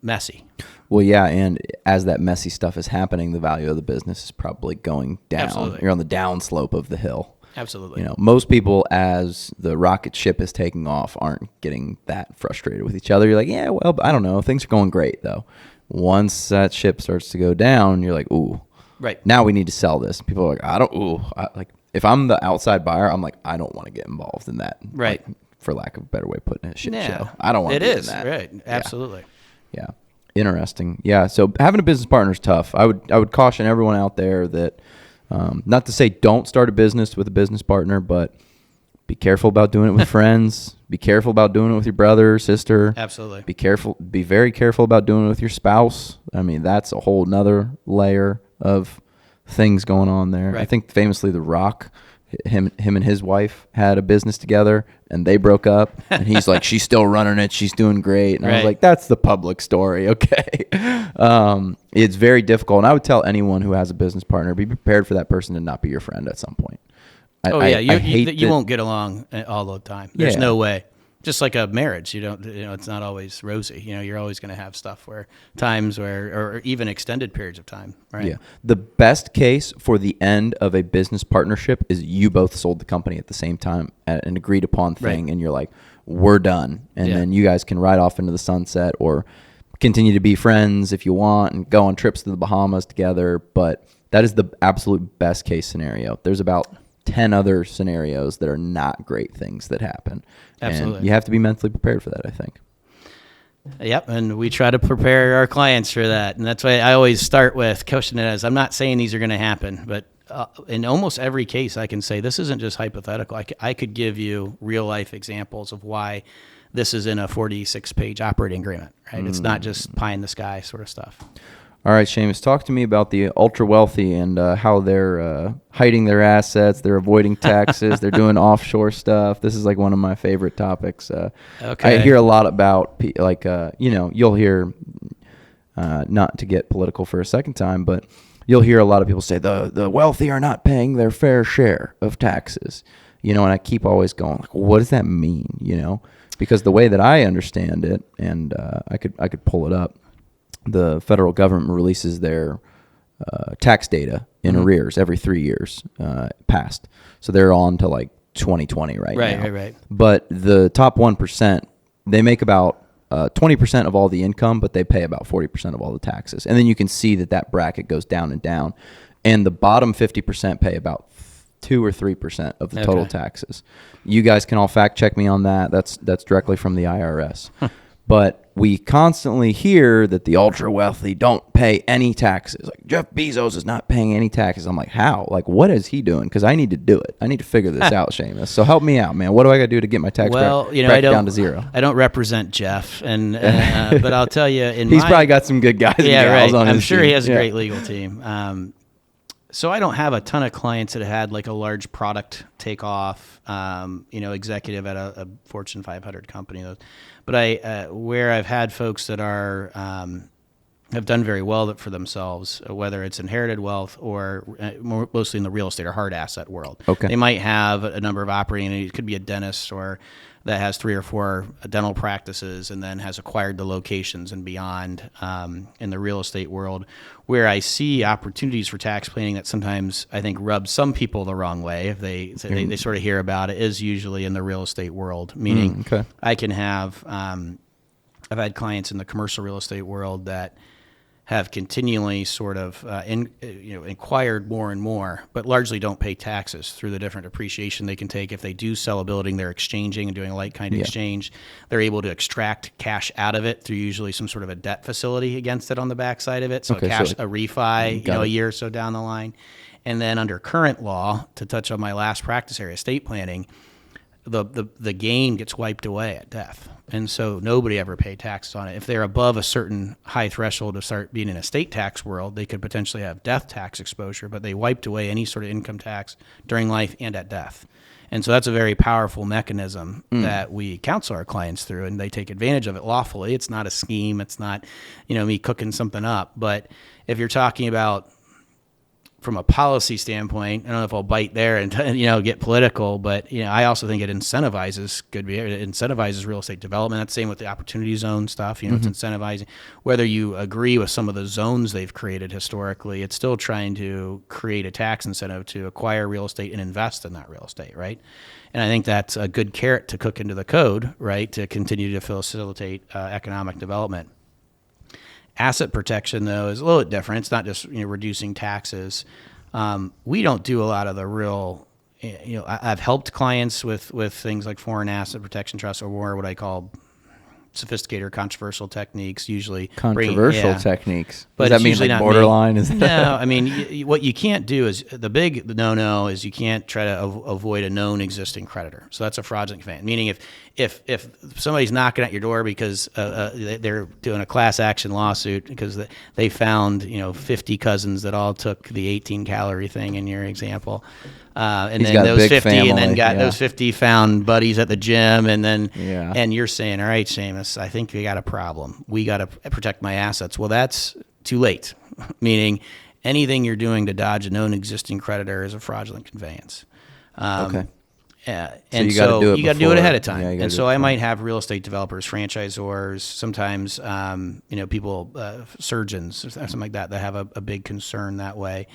messy. Well, yeah, and as that messy stuff is happening, the value of the business is probably going down. Absolutely. You're on the down slope of the hill. Absolutely. Most people, as the rocket ship is taking off, aren't getting that frustrated with each other. You're like, yeah, well, I don't know. Things are going great, though. Once that ship starts to go down, you're like, ooh. Right. Now we need to sell this. People are like, if I'm the outside buyer, I'm like, I don't want to get involved in that. Right. Like, for lack of a better way of putting it, shit show. I don't want to be in that. Right. Absolutely. Yeah. Interesting. Yeah. So having a business partner is tough. I would caution everyone out there that, not to say don't start a business with a business partner, but be careful about doing it with friends. Be careful about doing it with your brother or sister. Absolutely. Be very careful about doing it with your spouse. I mean, that's a whole nother layer of things going on there. Right. I think famously The Rock, him and his wife had a business together and they broke up, and he's like, she's still running it, she's doing great, and I was like, that's the public story. Okay. It's very difficult, and I would tell anyone who has a business partner, be prepared for that person to not be your friend at some point. You won't get along all the time. There's no way. Just like a marriage, it's not always rosy. You're always going to have stuff or even extended periods of time, right? Yeah. The best case for the end of a business partnership is you both sold the company at the same time at an agreed upon thing, right. And you're like, we're done. And then you guys can ride off into the sunset or continue to be friends if you want and go on trips to the Bahamas together. But that is the absolute best case scenario. There's about 10 other scenarios that are not great things that happen. Absolutely. And you have to be mentally prepared for that, I think. Yep, and we try to prepare our clients for that. And that's why I always start with coaching it as, I'm not saying these are going to happen, but in almost every case I can say this isn't just hypothetical. I could give you real-life examples of why this is in a 46-page operating agreement, right? It's not just pie in the sky sort of stuff. All right, Shamus, talk to me about the ultra-wealthy and how they're hiding their assets, they're avoiding taxes, they're doing offshore stuff. This is like one of my favorite topics. Okay. I hear a lot about, you'll hear, not to get political for a second time, but you'll hear a lot of people say the wealthy are not paying their fair share of taxes. And I keep always going, like, what does that mean, Because the way that I understand it, and I could pull it up, the federal government releases their tax data in arrears every 3 years past. So they're on to like 2020 right now. Right. But the top 1%, they make about 20% of all the income, but they pay about 40% of all the taxes. And then you can see that bracket goes down and down. And the bottom 50% pay about 2 or 3% of the total taxes. You guys can all fact check me on that. That's directly from the IRS. But we constantly hear that the ultra wealthy don't pay any taxes. Like Jeff Bezos is not paying any taxes. I'm like, how? Like, what is he doing? Because I need to do it. I need to figure this out, Shamus. So help me out, man. What do I got to do to get my tax bracket down to zero? I don't represent Jeff, and but I'll tell you, he's probably got some good guys. Yeah, and gals right. on I'm his sure team. he has a great legal team. So I don't have a ton of clients that had like a large product take off, executive at a Fortune 500 company. But where I've had folks that are have done very well for themselves, whether it's inherited wealth or mostly in the real estate or hard asset world. Okay. They might have a number of operating. It could be a dentist or that has 3 or 4 dental practices and then has acquired the locations and beyond in the real estate world, where I see opportunities for tax planning that sometimes I think rub some people the wrong way if they sort of hear about it, is usually in the real estate world, meaning I can have I've had clients in the commercial real estate world that have continually sort of inquired more and more, but largely don't pay taxes through the different appreciation they can take. If they do sell a building, they're exchanging and doing a like kind of exchange. They're able to extract cash out of it through usually some sort of a debt facility against it on the backside of it. So a refi, a year or so down the line. And then under current law, to touch on my last practice area, estate planning, the gain gets wiped away at death. And so nobody ever paid taxes on it. If they're above a certain high threshold to start being in a state tax world, they could potentially have death tax exposure, but they wiped away any sort of income tax during life and at death. And so that's a very powerful mechanism that we counsel our clients through, and they take advantage of it lawfully. It's not a scheme. It's not, me cooking something up. But if you're talking about from a policy standpoint, I don't know if I'll bite there and get political, but I also think it incentivizes real estate development. That's the same with the opportunity zone stuff. It's incentivizing. Whether you agree with some of the zones they've created historically, it's still trying to create a tax incentive to acquire real estate and invest in that real estate, right? And I think that's a good carrot to cook into the code, right, to continue to facilitate economic development. Asset protection, though, is a little bit different. It's not just reducing taxes. We don't do a lot of the real. I've helped clients with things like foreign asset protection trusts, or more what I call sophisticated or controversial techniques. Usually controversial techniques. But does that mean like borderline? No, I mean what you can't do is the big no is you can't try to avoid a known existing creditor. So that's a fraudulent conveyance. Meaning if somebody's knocking at your door because they're doing a class action lawsuit because they found 50 cousins that all took the 18 calorie thing in your example. And He's then got a those big 50 family, and then got those 50 found buddies at the gym, and then and you're saying, all right, Shamus, I think we got a problem. We got to protect my assets. Well, that's too late. Meaning anything you're doing to dodge a known existing creditor is a fraudulent conveyance. And so you got to do it ahead of time. And so I might have real estate developers, franchisors, sometimes people, surgeons or something like that have a big concern that way.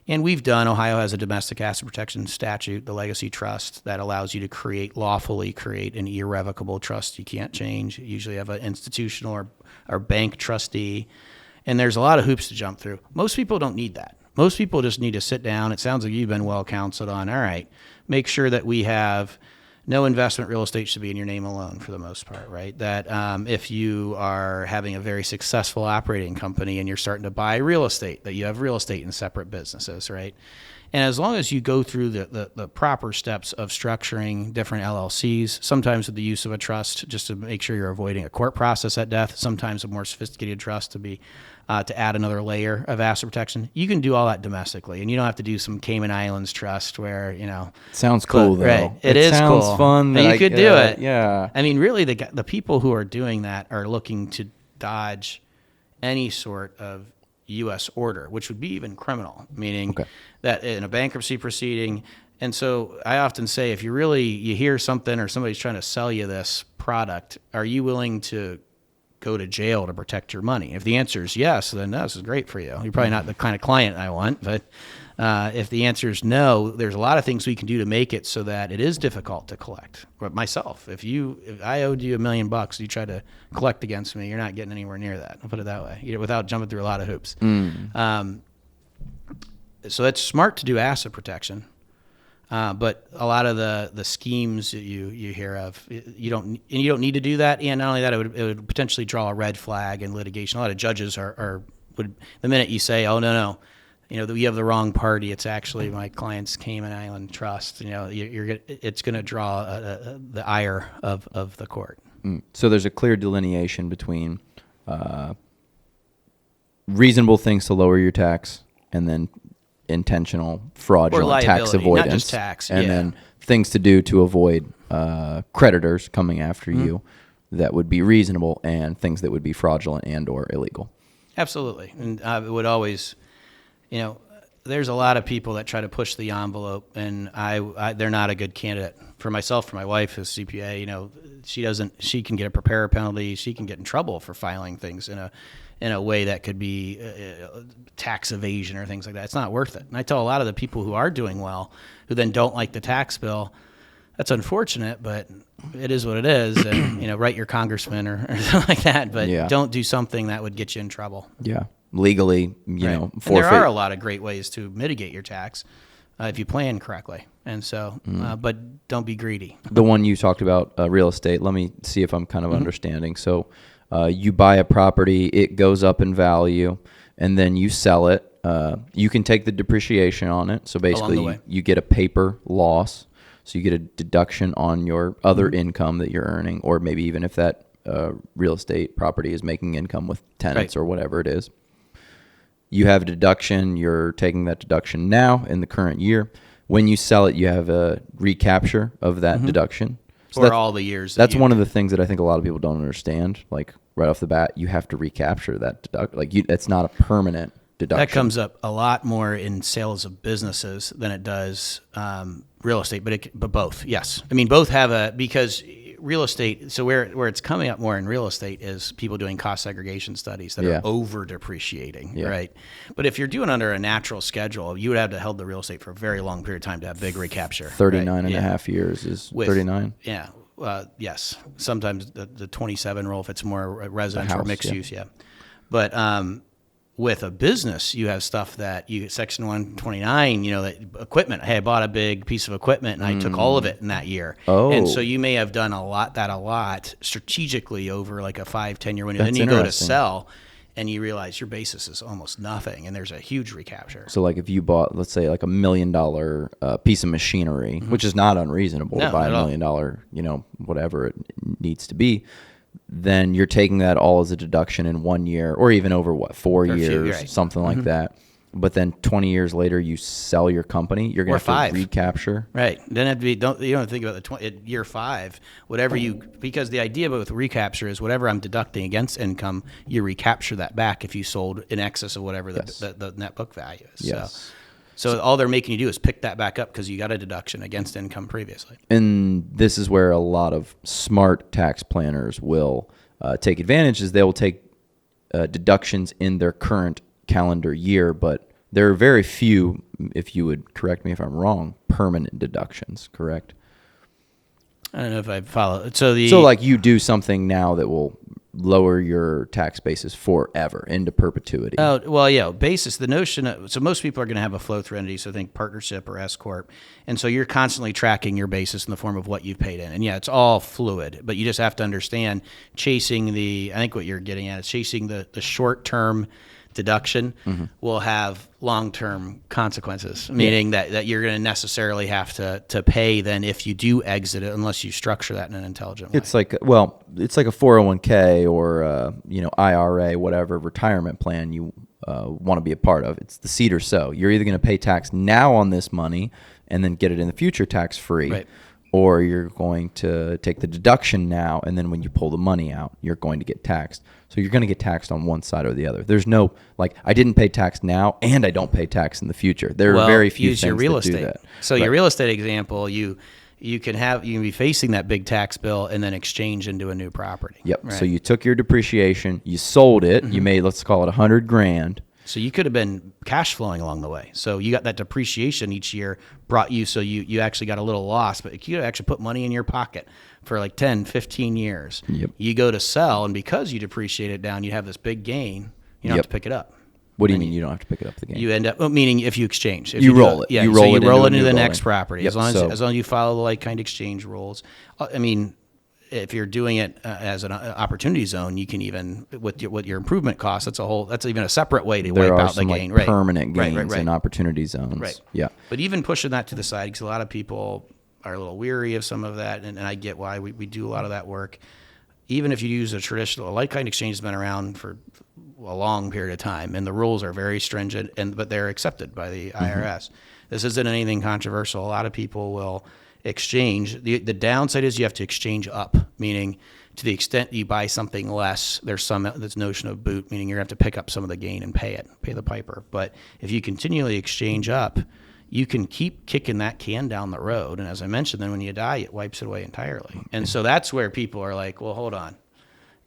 And Ohio has a domestic asset protection statute, the legacy trust, that allows you to lawfully create an irrevocable trust you can't change. You usually have an institutional or bank trustee. And there's a lot of hoops to jump through. Most people don't need that. Most people just need to sit down. It sounds like you've been well counseled on. All right, make sure that we have no investment real estate should be in your name alone for the most part, right? That if you are having a very successful operating company and you're starting to buy real estate, that you have real estate in separate businesses, right? And as long as you go through the proper steps of structuring different LLCs, sometimes with the use of a trust just to make sure you're avoiding a court process at death, sometimes a more sophisticated trust to add another layer of asset protection. You can do all that domestically, and you don't have to do some Cayman Islands trust where, Sounds cool, though. Right. It sounds cool. Fun. You could do it. Yeah. I mean, really, the people who are doing that are looking to dodge any sort of U.S. order, which would be even criminal, meaning that in a bankruptcy proceeding. And so I often say, if you hear something or somebody's trying to sell you this product, are you willing to go to jail to protect your money? If the answer is yes, then this is great for you. You're probably not the kind of client I want, but if the answer is no, there's a lot of things we can do to make it so that it is difficult to collect. But myself, if I owed you $1 million, you try to collect against me, you're not getting anywhere near that. I'll put it that way, without jumping through a lot of hoops. So it's smart to do asset protection. But a lot of the schemes that you hear of, you don't need to do that. And not only that, it would potentially draw a red flag in litigation. A lot of judges would, the minute you say, oh, no, you have the wrong party. It's actually my client's Cayman Island trust. It's going to draw the ire of the court. So there's a clear delineation between reasonable things to lower your tax and then intentional fraudulent tax avoidance, not just tax, and then things to do to avoid creditors coming after you that would be reasonable, and things that would be fraudulent and or illegal. Absolutely. And I would always, there's a lot of people that try to push the envelope, and they're not a good candidate. For myself, for my wife who's CPA, she can get a preparer penalty. She can get in trouble for filing things in a way that could be tax evasion or things like that. It's not worth it. And I tell a lot of the people who are doing well, who then don't like the tax bill, that's unfortunate, but it is what it is. And, write your congressman or something like that, but don't do something that would get you in trouble. Yeah. Legally, forfeit. And there are a lot of great ways to mitigate your tax if you plan correctly. And so, but don't be greedy. The one you talked about, real estate, let me see if I'm kind of understanding. So you buy a property, it goes up in value, and then you sell it. You can take the depreciation on it. So basically, you get a paper loss. So you get a deduction on your other income that you're earning, or maybe even if that real estate property is making income with tenants or whatever it is. You have a deduction. You're taking that deduction now in the current year. When you sell it, you have a recapture of that deduction. So for all the years. That's one of the things that I think a lot of people don't understand. Like right off the bat, you have to recapture that deduction. It's not a permanent deduction. That comes up a lot more in sales of businesses than it does real estate, but both. Yes, I mean both have because real estate. So where it's coming up more in real estate is people doing cost segregation studies that are over depreciating, right? But if you're doing under a natural schedule, you would have to hold the real estate for a very long period of time to have big recapture. 39 and a half years is 39. Yeah. Yes. Sometimes the 27 rule if it's more residential or mixed use. Yeah. But with a business, you have stuff that Section 129, that equipment. Hey, I bought a big piece of equipment and I took all of it in that year. Oh. And so you may have done a lot strategically over like a 5-10 year window. Then you go to sell and you realize your basis is almost nothing and there's a huge recapture. So like if you bought, let's say like $1 million piece of machinery, which is not unreasonable to buy $1 million, whatever it needs to be, then you're taking that all as a deduction in 1 year or even over 4 years, something like that. But then 20 years later, you sell your company, you're going to have to recapture. Right. Then you don't think about year 5, because the idea with recapture is whatever I'm deducting against income, you recapture that back if you sold in excess of whatever the net book value is. Yes. So all they're making you do is pick that back up because you got a deduction against income previously. And this is where a lot of smart tax planners will take advantage, is they will take deductions in their current calendar year, but there are very few, if you would correct me if I'm wrong, permanent deductions, correct? I don't know if I follow. So like you do something now that will lower your tax basis forever into perpetuity. Oh, well, yeah, basis, the notion so most people are going to have a flow-through entity, so think partnership or S-Corp. And so you're constantly tracking your basis in the form of what you've paid in. And yeah, it's all fluid, but you just have to understand I think what you're getting at is chasing the short-term deduction will have long-term consequences, meaning that you're going to necessarily have to pay then if you do exit it, unless you structure that in an intelligent way. It's like a 401k or IRA, whatever retirement plan you want to be a part of. It's the seed or sow. You're either going to pay tax now on this money and then get it in the future tax-free, right, or you're going to take the deduction now, and then when you pull the money out, you're going to get taxed. So you're going to get taxed on one side or the other. There's no, I didn't pay tax now, and I don't pay tax in the future. There are very few things that do that. So your real estate example, you can be facing that big tax bill and then exchange into a new property. Yep. Right? So you took your depreciation, you sold it, you made, let's call it $100,000. So you could have been cash flowing along the way. So you got that depreciation each year brought you, so you actually got a little loss, but you actually put money in your pocket for like 10, 15 years. Yep. You go to sell, and because you depreciate it down, you have this big gain. You don't have to pick it up. What do you mean you don't have to pick it up the gain? You end up, meaning if you exchange. If you roll it. Yeah, you so roll you it roll into it into the building. next property. Yep. As long as you follow the like-kind exchange rules. I mean, if you're doing it as an opportunity zone, you can even with your improvement costs. That's even a separate way to wipe out the gain. Like permanent gains right. and opportunity zones. Right. Yeah. But even pushing that to the side, because a lot of people are a little weary of some of that, and I get why we do a lot of that work. Even if you use a traditional like-kind exchange, has been around for a long period of time, and the rules are very stringent, but they're accepted by the IRS. This isn't anything controversial. A lot of people will exchange. The downside is you have to exchange up, meaning to the extent you buy something less, there's this notion of boot, meaning you're going to have to pick up some of the gain and pay the piper. But if you continually exchange up, you can keep kicking that can down the road. And as I mentioned, then when you die, it wipes it away entirely. And so that's where people are like, well, hold on.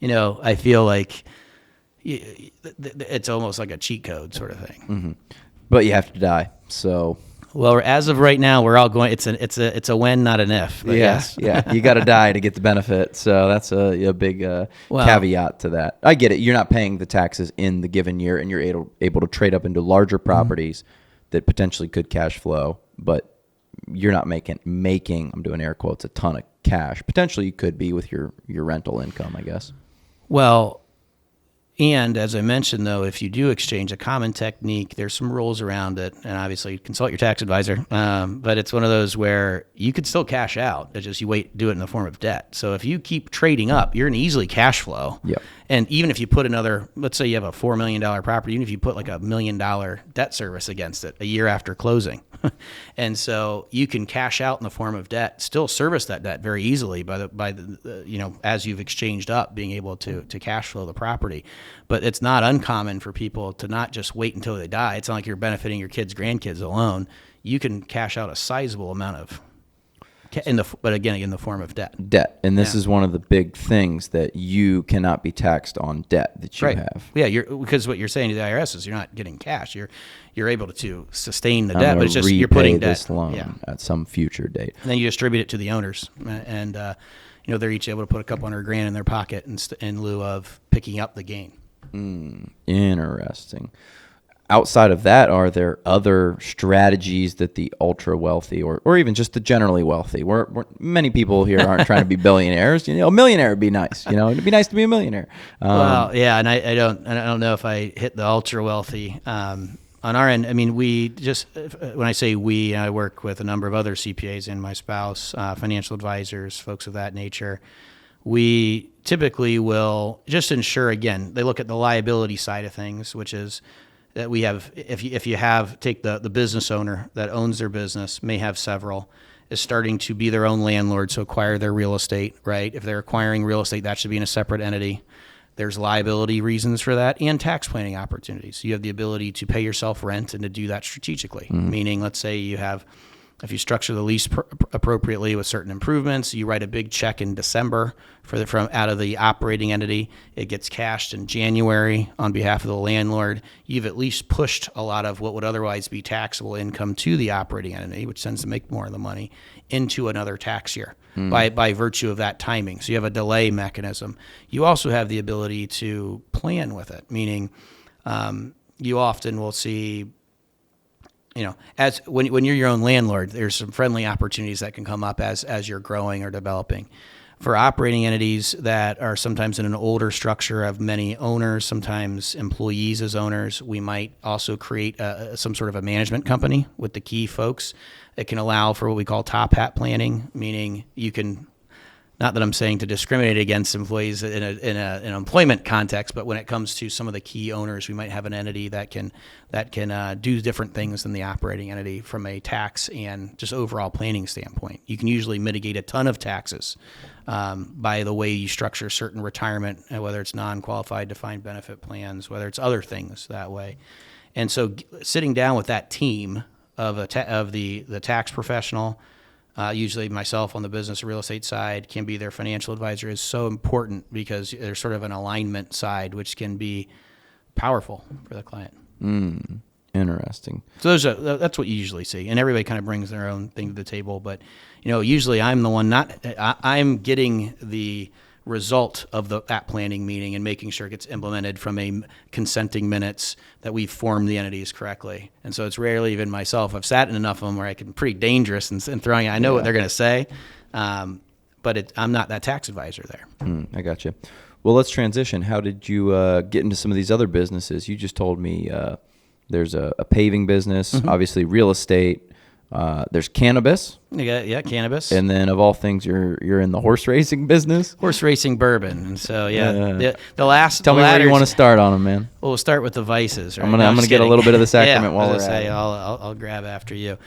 I feel like it's almost like a cheat code sort of thing. Mm-hmm. But you have to die. So... Well, as of right now, we're all going. It's a when, not an if. Yes, yeah. You got to die to get the benefit, so that's a big caveat to that. I get it. You're not paying the taxes in the given year, and you're able to trade up into larger properties that potentially could cash flow, but you're not making. I'm doing air quotes, a ton of cash. Potentially, you could be with your rental income, I guess. Well. And as I mentioned, though, if you do exchange, a common technique, there's some rules around it, and obviously consult your tax advisor. But it's one of those where you could still cash out. It's just do it in the form of debt. So if you keep trading up, you're going to easily cash flow. Yep. And even if you put let's say you have a $4 million property, even if you put like $1 million debt service against it a year after closing, and so you can cash out in the form of debt, still service that debt very easily by the as you've exchanged up, being able to cash flow the property. But it's not uncommon for people to not just wait until they die. It's not like you're benefiting your kids, grandkids alone. You can cash out a sizable amount of, but again, in the form of debt. Debt, and this is one of the big things that you cannot be taxed on debt that you have. Yeah, because what you're saying to the IRS is you're not getting cash. You're able to sustain the debt, but it's just you're putting debt. This loan at some future date. And then you distribute it to the owners, and they're each able to put a couple $100,000 in their pocket in lieu of picking up the gain. Interesting. Outside of that, are there other strategies that the ultra wealthy or even just the generally wealthy, we're many people here aren't trying to be billionaires, a millionaire would be nice, it'd be nice to be a millionaire. Well, yeah. And I don't know if I hit the ultra wealthy, on our end. I mean, when I say we, I work with a number of other CPAs and my spouse, financial advisors, folks of that nature. We typically will just ensure, again, they look at the liability side of things, which is that we have, if you have, take the business owner that owns their business, may have several, is starting to be their own landlord, so acquire their real estate, right? If they're acquiring real estate, that should be in a separate entity. There's liability reasons for that and tax planning opportunities. You have the ability to pay yourself rent and to do that strategically, meaning let's say if you structure the lease appropriately with certain improvements, you write a big check in December from out of the operating entity. It gets cashed in January on behalf of the landlord. You've at least pushed a lot of what would otherwise be taxable income to the operating entity, which tends to make more of the money, into another tax year by virtue of that timing. So you have a delay mechanism. You also have the ability to plan with it, meaning you often will see, as when you're your own landlord, there's some friendly opportunities that can come up as you're growing or developing. For operating entities that are sometimes in an older structure of many owners, sometimes employees as owners, we might also create some sort of a management company with the key folks that can allow for what we call top hat planning, meaning you can, not that I'm saying to discriminate against employees in an employment context, but when it comes to some of the key owners, we might have an entity that can do different things than the operating entity from a tax and just overall planning standpoint. You can usually mitigate a ton of taxes by the way you structure certain retirement, whether it's non-qualified defined benefit plans, whether it's other things that way. And so sitting down with that team of the tax professional, usually myself on the business or real estate side, can be their financial advisor, is so important because there's sort of an alignment side, which can be powerful for the client. Interesting. So that's what you usually see, and everybody kind of brings their own thing to the table. But usually I'm the one I'm getting the result of that planning meeting and making sure it gets implemented from a consenting minutes that we've formed the entities correctly. And so it's rarely even myself. I've sat in enough of them where I can pretty dangerous and throwing. I know what they're going to say, but I'm not that tax advisor there. I got you. Well, let's transition. How did you get into some of these other businesses? You just told me there's a paving business, obviously real estate. There's cannabis. Yeah, cannabis. And then of all things, you're in the horse racing business. Horse racing bourbon. And so the last. Tell me where you want to start on them, man. Well, we'll start with the vices. Right? I'm gonna get a little bit of the sacrament while we're at it. I'll grab after you.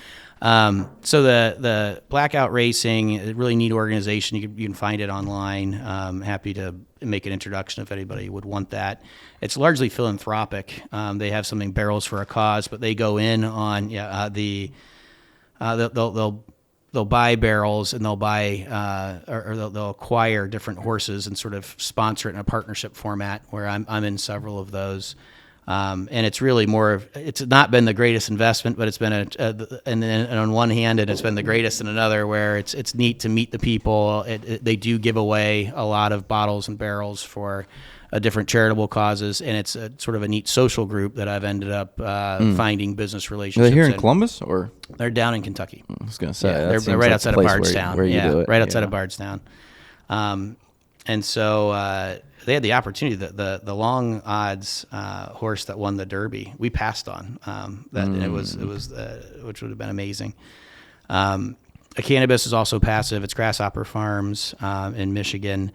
So the Blackout Racing, a really neat organization. You can find it online. Happy to make an introduction if anybody would want that. It's largely philanthropic. They have something, Barrels for a Cause, but they go in on they'll buy barrels and they'll buy or they'll acquire different horses and sort of sponsor it in a partnership format where I'm in several of those. And it's really it's not been the greatest investment, but it's been and on one hand, and it's been the greatest in another, where it's neat to meet the people. They do give away a lot of bottles and barrels for different charitable causes, and it's sort of a neat social group that I've ended up finding business relationships. Are they here in Columbus, or they're down in Kentucky? I was going to say, they're right outside of Bardstown. Right outside of Bardstown. And so they had the opportunity that the long odds horse that won the Derby, we passed on that, and it was which would have been amazing. A cannabis is also passive. It's Grasshopper Farms in Michigan.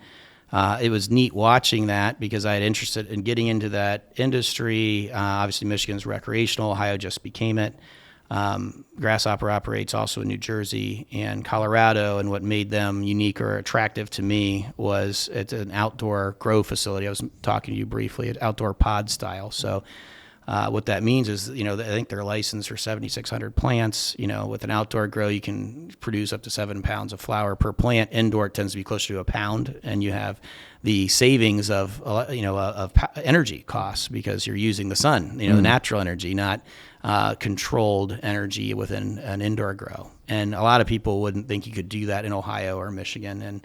It was neat watching that because I had interested in getting into that industry. Obviously, Michigan's recreational. Ohio just became it. Grasshopper operates also in New Jersey and Colorado, and what made them unique or attractive to me was it's an outdoor grow facility. I was talking to you briefly, at outdoor pod style. So what that means is, I think they're licensed for 7,600 plants. With an outdoor grow, you can produce up to 7 pounds of flower per plant. Indoor, it tends to be closer to a pound, and you have the savings of energy costs because you're using the sun, the natural energy, not controlled energy within an indoor grow. And a lot of people wouldn't think you could do that in Ohio or Michigan. And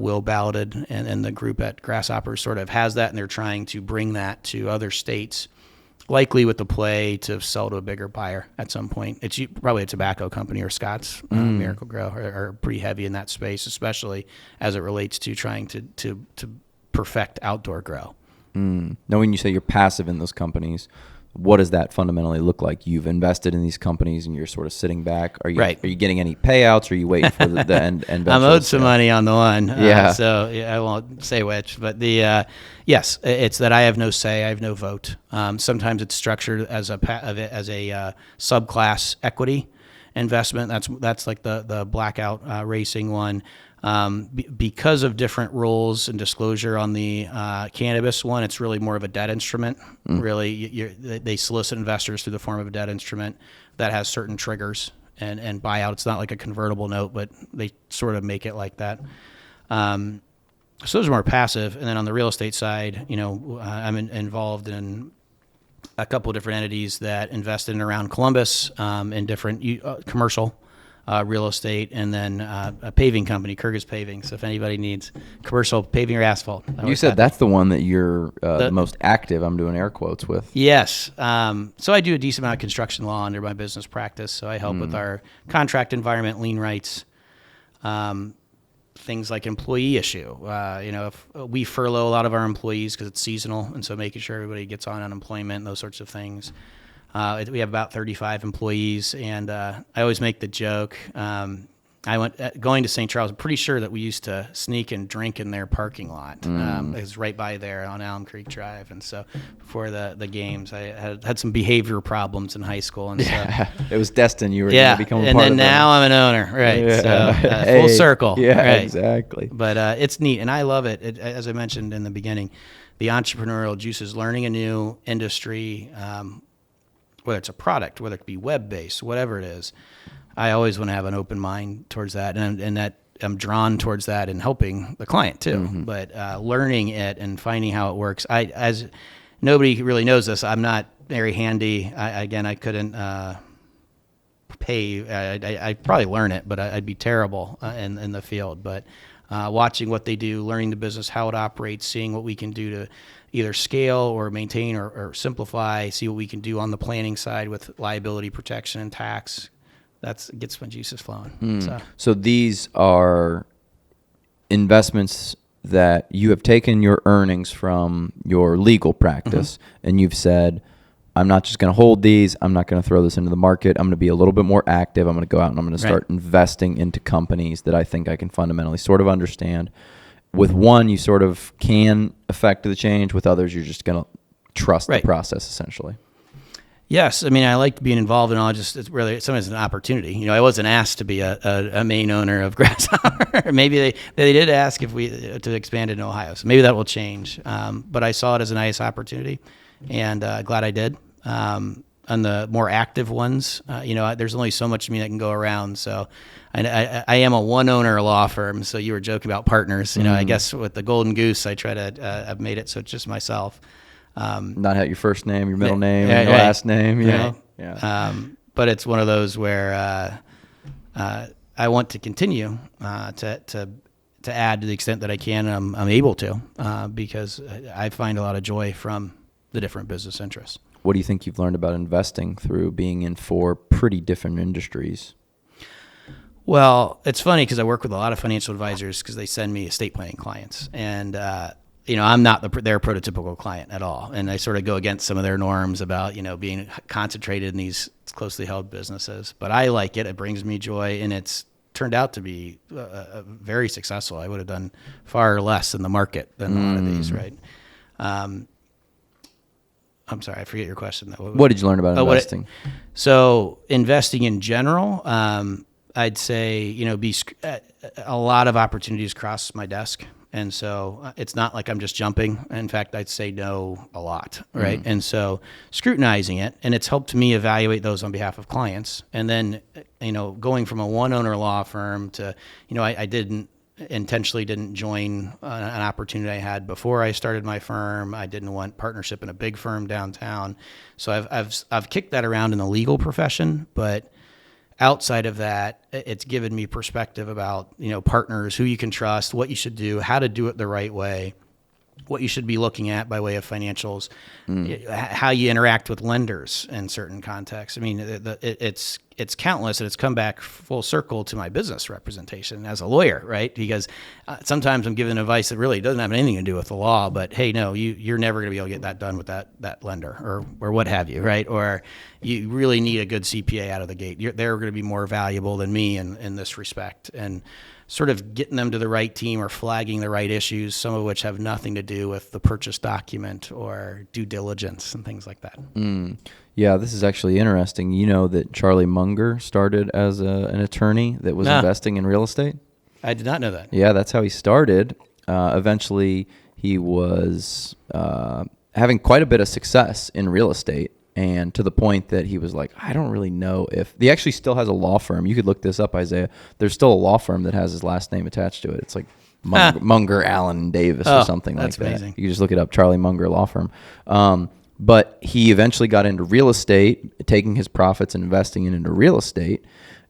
Will Balladid and the group at Grasshoppers sort of has that, and they're trying to bring that to other states, likely with the play to sell to a bigger buyer at some point. It's probably a tobacco company or Scott's Miracle Grow are pretty heavy in that space, especially as it relates to trying to perfect outdoor grow. Now, when you say you're passive in those companies, what does that fundamentally look like? You've invested in these companies and you're sort of sitting back. Are you getting any payouts, or are you waiting for the end? I'm owed some money on the one. So I won't say which, but yes, it's that I have no say. I have no vote. Sometimes it's structured as a subclass equity investment. That's like the Blackout Racing one. Because of different rules and disclosure on the cannabis one, it's really more of a debt instrument. Really, they solicit investors through the form of a debt instrument that has certain triggers and buyout. It's not like a convertible note, but they sort of make it like that. So those are more passive. And then on the real estate side, I'm involved in a couple of different entities that invest in and around Columbus in different commercial real estate, and then a paving company, Kyrgyz Paving. So if anybody needs commercial paving or asphalt. You said that's the one that you're the most active, I'm doing air quotes with. Yes. So I do a decent amount of construction law under my business practice. So I help with our contract environment, lien rights, things like employee issue. If we furlough a lot of our employees because it's seasonal, and so making sure everybody gets on unemployment, those sorts of things. We have about 35 employees, and I always make the joke. Going to St. Charles, I'm pretty sure that we used to sneak and drink in their parking lot. It was right by there on Elm Creek Drive, and so before the games, I had some behavior problems in high school, and so it was destined you were going to become a part of it. And then now I'm an owner, right? Yeah. So full circle. Yeah, right. Exactly. But it's neat, and I love it. As I mentioned in the beginning, the entrepreneurial juices, learning a new industry. Whether it's a product, whether it be web-based, whatever it is, I always want to have an open mind towards that, and that I'm drawn towards that in helping the client too. But learning it and finding how it works. As nobody really knows this, I'm not very handy. I couldn't pay. I'd probably learn it, but I'd be terrible in the field. But watching what they do, learning the business, how it operates, seeing what we can do to either scale or maintain or simplify, see what we can do on the planning side with liability protection and tax. That gets my juices flowing. So these are investments that you have taken your earnings from your legal practice and you've said, I'm not just going to hold these. I'm not going to throw this into the market. I'm going to be a little bit more active. I'm going to go out and I'm going to start investing into companies that I think I can fundamentally sort of understand. With one, you sort of can affect the change. With others, you're just going to trust the process, essentially. Yes. I mean, I like being involved in all. It's really, sometimes an opportunity. You know, I wasn't asked to be a main owner of Grasshopper. Maybe they did ask if we to expand in Ohio. So maybe that will change. But I saw it as a nice opportunity, and glad I did. On the more active ones, there's only so much of me that can go around. So I am a one-owner law firm. So you were joking about partners. You know, I guess with the Golden Goose, I try to I've made it so it's just myself. Not have your first name, your middle name, your last name. You know? Yeah. But it's one of those where I want to continue to add to the extent that I can. I'm able to because I find a lot of joy from the different business interests. What do you think you've learned about investing through being in 4 pretty different industries? Well, it's funny because I work with a lot of financial advisors because they send me estate planning clients, and I'm not their prototypical client at all, and I sort of go against some of their norms about being concentrated in these closely held businesses. But I like it; it brings me joy, and it's turned out to be very successful. I would have done far less in the market than a lot of these, right? I'm sorry, I forget your question though. What did you learn about investing? So investing in general, I'd say, a lot of opportunities cross my desk. And so it's not like I'm just jumping. In fact, I'd say no a lot, right? And so scrutinizing it, and it's helped me evaluate those on behalf of clients. And then, going from a one-owner law firm to, I intentionally didn't join an opportunity I had before I started my firm. I didn't want partnership in a big firm downtown. So I've kicked that around in the legal profession, but outside of that, it's given me perspective about, partners, who you can trust, what you should do, how to do it the right way, what you should be looking at by way of financials, how you interact with lenders in certain contexts. I mean, it's countless, and it's come back full circle to my business representation as a lawyer, right? Because sometimes I'm giving advice that really doesn't have anything to do with the law, but hey, no, you're never going to be able to get that done with that lender or what have you, right? Or you really need a good CPA out of the gate. They're going to be more valuable than me in this respect. And sort of getting them to the right team or flagging the right issues, some of which have nothing to do with the purchase document or due diligence and things like that. Yeah, this is actually interesting. You know that Charlie Munger started as an attorney that was investing in real estate? I did not know that. Yeah, that's how he started. Eventually, he was having quite a bit of success in real estate. And to the point that he was like, I don't really know if... He actually still has a law firm. You could look this up, Isaiah. There's still a law firm that has his last name attached to it. It's like Munger, Allen, Davis or something like that. That's amazing. You can just look it up, Charlie Munger Law Firm. But he eventually got into real estate, taking his profits and investing it into real estate.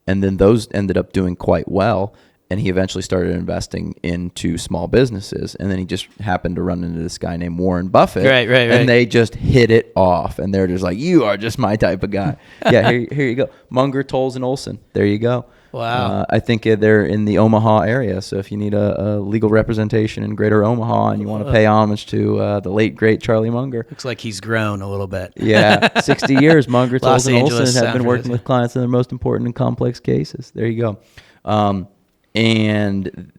And then those ended up doing quite well. And he eventually started investing into small businesses. And then he just happened to run into this guy named Warren Buffett. Right. And they just hit it off. And they're just like, you are just my type of guy. Yeah, here you go. Munger, Tolles, and Olson. There you go. Wow. I think they're in the Omaha area. So if you need a legal representation in greater Omaha and you want to pay homage to the late, great Charlie Munger. Looks like he's grown a little bit. Yeah. 60 years, Munger, Tolles, and Olson have been working with clients in their most important and complex cases. There you go. And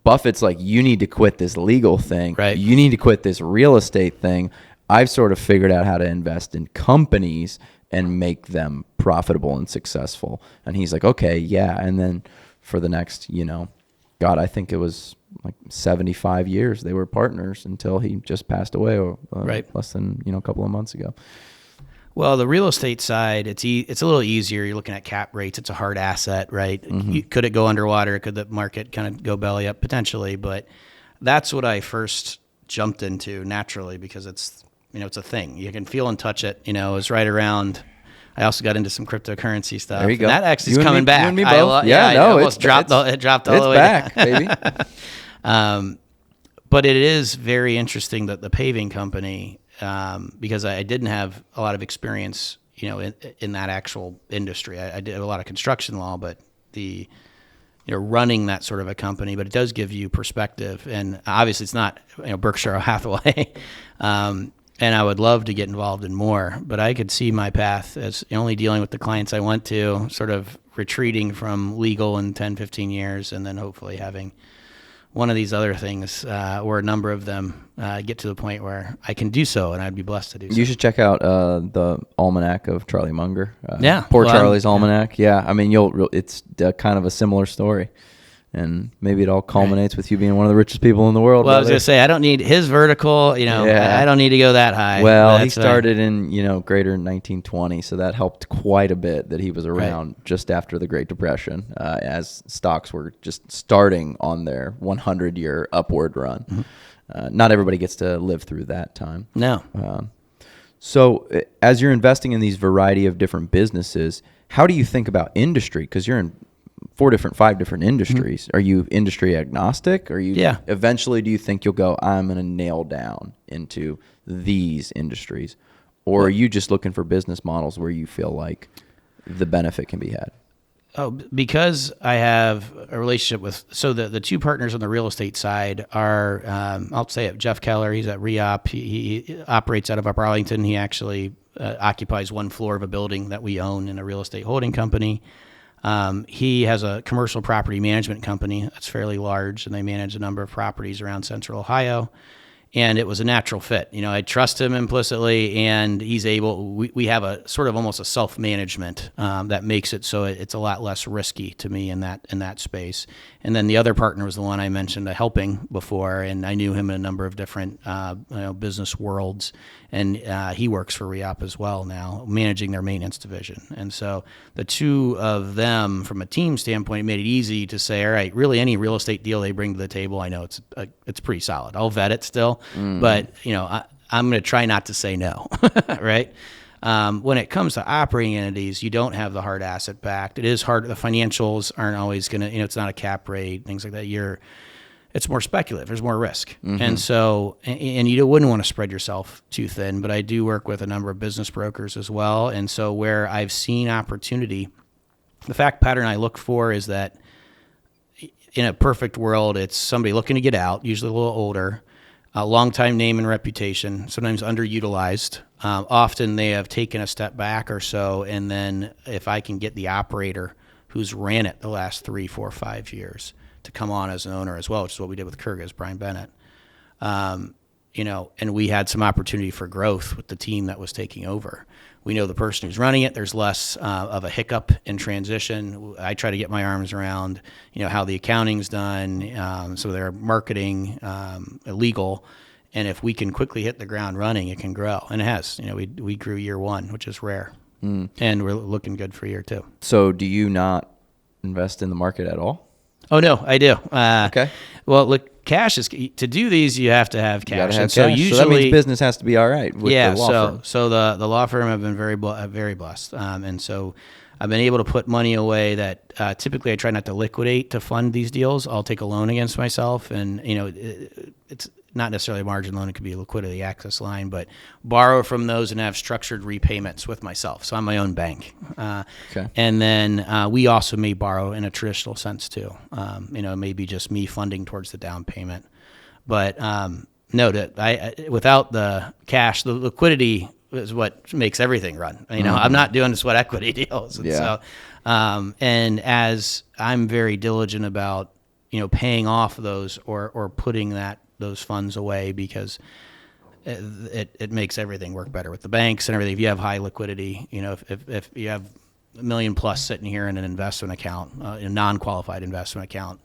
Buffett's like, you need to quit this legal thing. Right. You need to quit this real estate thing. I've sort of figured out how to invest in companies and make them profitable and successful. And he's like, okay, yeah. And then for the next, God, I think it was like 75 years they were partners until he just passed away less than, a couple of months ago. Well, the real estate side, it's a little easier. You're looking at cap rates. It's a hard asset, right? Could it go underwater? Could the market kind of go belly up? Potentially, but that's what I first jumped into naturally because it's a thing. You can feel and touch it. It was right around I also got into some cryptocurrency stuff. There you go. And that actually You is and coming me- back. you and me I both. I No, almost dropped it dropped all the way back, down. baby. But it is very interesting that the paving company, because I didn't have a lot of experience, in that actual industry. I did a lot of construction law, but running that sort of a company, but it does give you perspective. And obviously it's not, Berkshire Hathaway. And I would love to get involved in more, but I could see my path as only dealing with the clients I went to, sort of retreating from legal in 10, 15 years, and then hopefully having one of these other things, or a number of them, get to the point where I can do so, and I'd be blessed to do so. You should check out the Almanac of Charlie Munger. Yeah. Poor Charlie's Almanac. Yeah. I mean, it's kind of a similar story. And maybe it all culminates with you being one of the richest people in the world. Well, I was going to say, I don't need his vertical, I don't need to go that high. Well, he started in, greater 1920, so that helped quite a bit that he was around just after the Great Depression, as stocks were just starting on their 100-year upward run. Mm-hmm. Not everybody gets to live through that time. No. So as you're investing in these variety of different businesses, how do you think about industry? Because you're in 5 different industries. Mm-hmm. Are you industry agnostic? Eventually, do you think you'll go, I'm going to nail down into these industries? Or are you just looking for business models where you feel like the benefit can be had? Oh, because I have a relationship with, so the 2 partners on the real estate side are, I'll say it, Jeff Keller, he's at REOP. He operates out of Upper Arlington. He actually occupies 1 floor of a building that we own in a real estate holding company. He has a commercial property management company that's fairly large, and they manage a number of properties around Central Ohio. And it was a natural fit. I trust him implicitly, and he's able. We have a sort of almost a self-management that makes it so it's a lot less risky to me in that space. And then the other partner was the one I mentioned helping before, and I knew him in a number of different business worlds. And he works for REOP as well now, managing their maintenance division. And so the 2 of them, from a team standpoint, made it easy to say, all right, really any real estate deal they bring to the table, I know it's pretty solid. I'll vet it still, but I'm going to try not to say no, right? When it comes to operating entities, you don't have the hard asset backed. It is hard. The financials aren't always going to, it's not a cap rate, things like that. It's more speculative. There's more risk. Mm-hmm. And so, and you wouldn't want to spread yourself too thin, but I do work with a number of business brokers as well. And so where I've seen opportunity, the fact pattern I look for is that in a perfect world, it's somebody looking to get out, usually a little older, a long time name and reputation, sometimes underutilized. Often they have taken a step back or so. And then if I can get the operator who's ran it the last 3, 4, 5 years to come on as an owner as well, which is what we did with Kyrgyz, Brian Bennett. And we had some opportunity for growth with the team that was taking over. We know the person who's running it. There's less of a hiccup in transition. I try to get my arms around, how the accounting's done, so their marketing, legal, and if we can quickly hit the ground running, it can grow, and it has. We grew year 1, which is rare, and we're looking good for year 2. So, do you not invest in the market at all? Oh no, I do. Okay. Well, look, cash is to do these. You have to have cash. You gotta have so cash. usually, so that means business has to be all right. With the law firm. So the law firm have been very blessed, and so I've been able to put money away that typically I try not to liquidate to fund these deals. I'll take a loan against myself, and it's not necessarily a margin loan. It could be a liquidity access line, but borrow from those and have structured repayments with myself. So I'm my own bank. Okay. And then we also may borrow in a traditional sense too. Maybe just me funding towards the down payment. But without the cash, the liquidity is what makes everything run. I'm not doing sweat equity deals. And so, and as I'm very diligent about, paying off those or putting those funds away, because it makes everything work better with the banks and everything. If you have high liquidity, if you have $1 million plus sitting here in an investment account, a non-qualified investment account,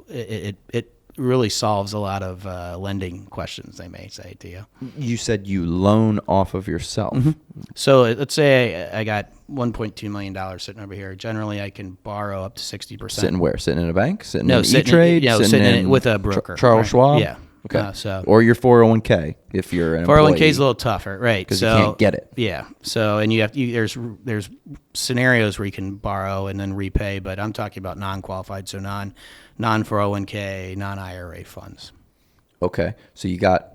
it really solves a lot of lending questions they may say to you. You said you loan off of yourself. Mm-hmm. So let's say I got $1.2 million sitting over here. Generally, I can borrow up to 60%. Sitting where? Sitting in a bank? Sitting no, in sitting E-Trade? sitting in with a broker. Charles Schwab? Yeah. Okay. Or your 401k if you're an 401k is a little tougher, right? Because you can't get it. Yeah. So, and there's scenarios where you can borrow and then repay, but I'm talking about non-qualified, so non 401k, non-IRA funds. Okay. So you got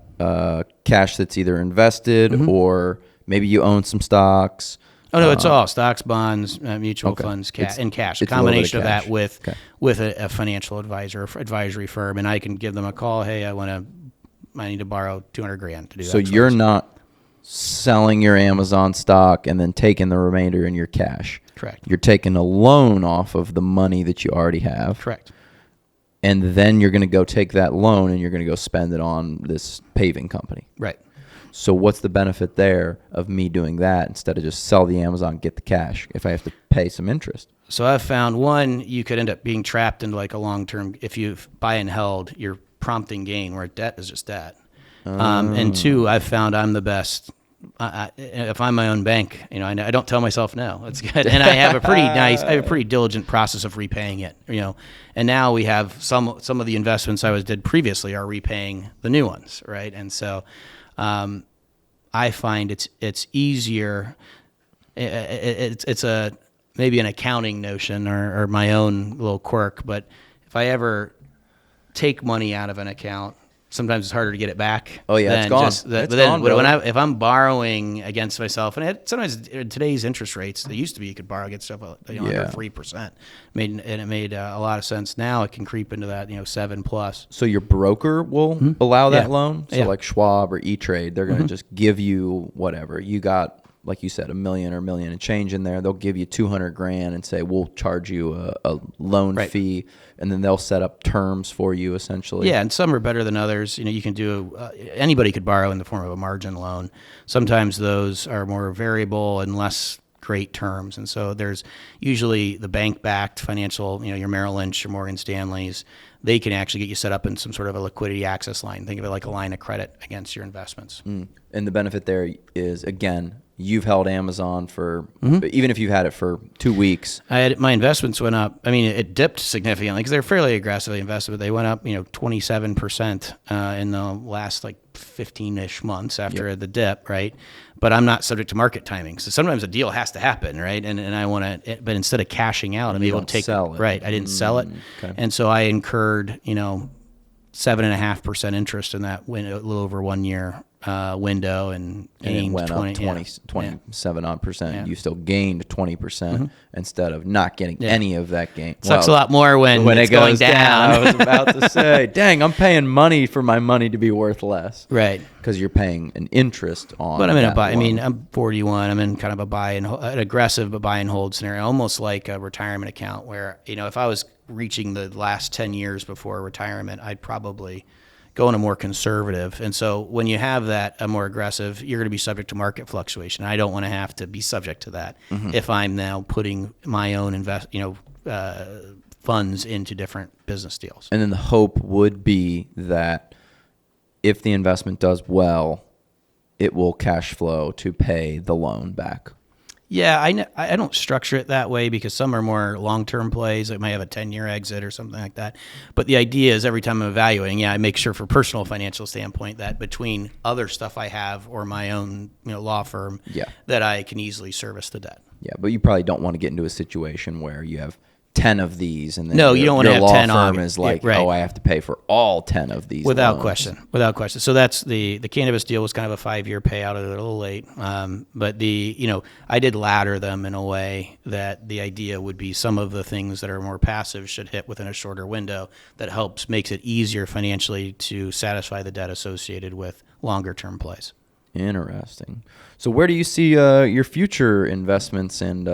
cash that's either invested or maybe you own some stocks. Oh no, it's all stocks, bonds, mutual funds, and cash. A combination of that with a financial advisory firm, and I can give them a call. Hey, I need to borrow $200,000 to do that. So you're not selling your Amazon stock and then taking the remainder in your cash. Correct. You're taking a loan off of the money that you already have. Correct. And then you're going to go take that loan and you're going to go spend it on this paving company. Right. So what's the benefit there of me doing that instead of just sell the Amazon, get the cash if I have to pay some interest? So I've found, one, you could end up being trapped into like a long-term, if you buy and held, you're prompting gain, where debt is just debt. And two, I've found I'm the best. If I'm my own bank, I don't tell myself no. That's good. And I have a pretty diligent process of repaying it, and now we have some of the investments I did previously are repaying the new ones. Right. And so, I find it's easier. It's maybe an accounting notion or my own little quirk, but if I ever take money out of an account, sometimes it's harder to get it back. Oh yeah, it's gone. If I'm borrowing against myself, and sometimes in today's interest rates, they used to be you could borrow against stuff under 3%. It made a lot of sense. Now it can creep into that 7+. So your broker will allow that loan. So like Schwab or E-Trade, they're going to just give you whatever you got. Like you said, $1 million or $1 million and change in there. They'll give you $200,000 and say, we'll charge you a loan fee, and then they'll set up terms for you essentially. Yeah, and some are better than others. You can do anybody could borrow in the form of a margin loan. Sometimes those are more variable and less great terms, and so there's usually the bank-backed financial, your Merrill Lynch, your Morgan Stanleys. They can actually get you set up in some sort of a liquidity access line. Think of it like a line of credit against your investments. And the benefit there is, again, you've held Amazon for, even if you've had it for 2 weeks. My investments went up. I mean, it dipped significantly because they're fairly aggressively invested, but they went up, 27% in the last 15-ish months after the dip, right? But I'm not subject to market timing. So sometimes a deal has to happen, right? And I want to, but instead of cashing out, I'm able to sell it. Right. I didn't sell it. Okay. And so I incurred, 7.5% interest in that window, a little over 1 year window, and gained it went 20, up 27 odd percent. Yeah. You still gained 20% instead of not getting any of that gain. Sucks a lot more when it goes down. I was about to say, dang, I'm paying money for my money to be worth less. Right. Because you're paying an interest on. But I'm in a buy. Loan. I mean, I'm 41. I'm in kind of an aggressive but buy and hold scenario, almost like a retirement account where, if I was reaching the last 10 years before retirement, I'd probably go in a more conservative. And so when you have that, a more aggressive, you're going to be subject to market fluctuation. I don't want to have to be subject to that if I'm now putting my own funds into different business deals. And then the hope would be that if the investment does well, it will cash flow to pay the loan back. Yeah, I don't structure it that way because some are more long-term plays. It might have a 10-year exit or something like that. But the idea is every time I'm evaluating, I make sure for personal financial standpoint that between other stuff I have or my own law firm, that I can easily service the debt. Yeah, but you probably don't want to get into a situation where you have 10 of these, and then you don't want to have law 10 firm is like, oh, I have to pay for all 10 of these. Without question. So that's the cannabis deal was kind of a 5-year payout, a little late. But I did ladder them in a way that the idea would be some of the things that are more passive should hit within a shorter window that makes it easier financially to satisfy the debt associated with longer term plays. Interesting. So where do you see your future investments and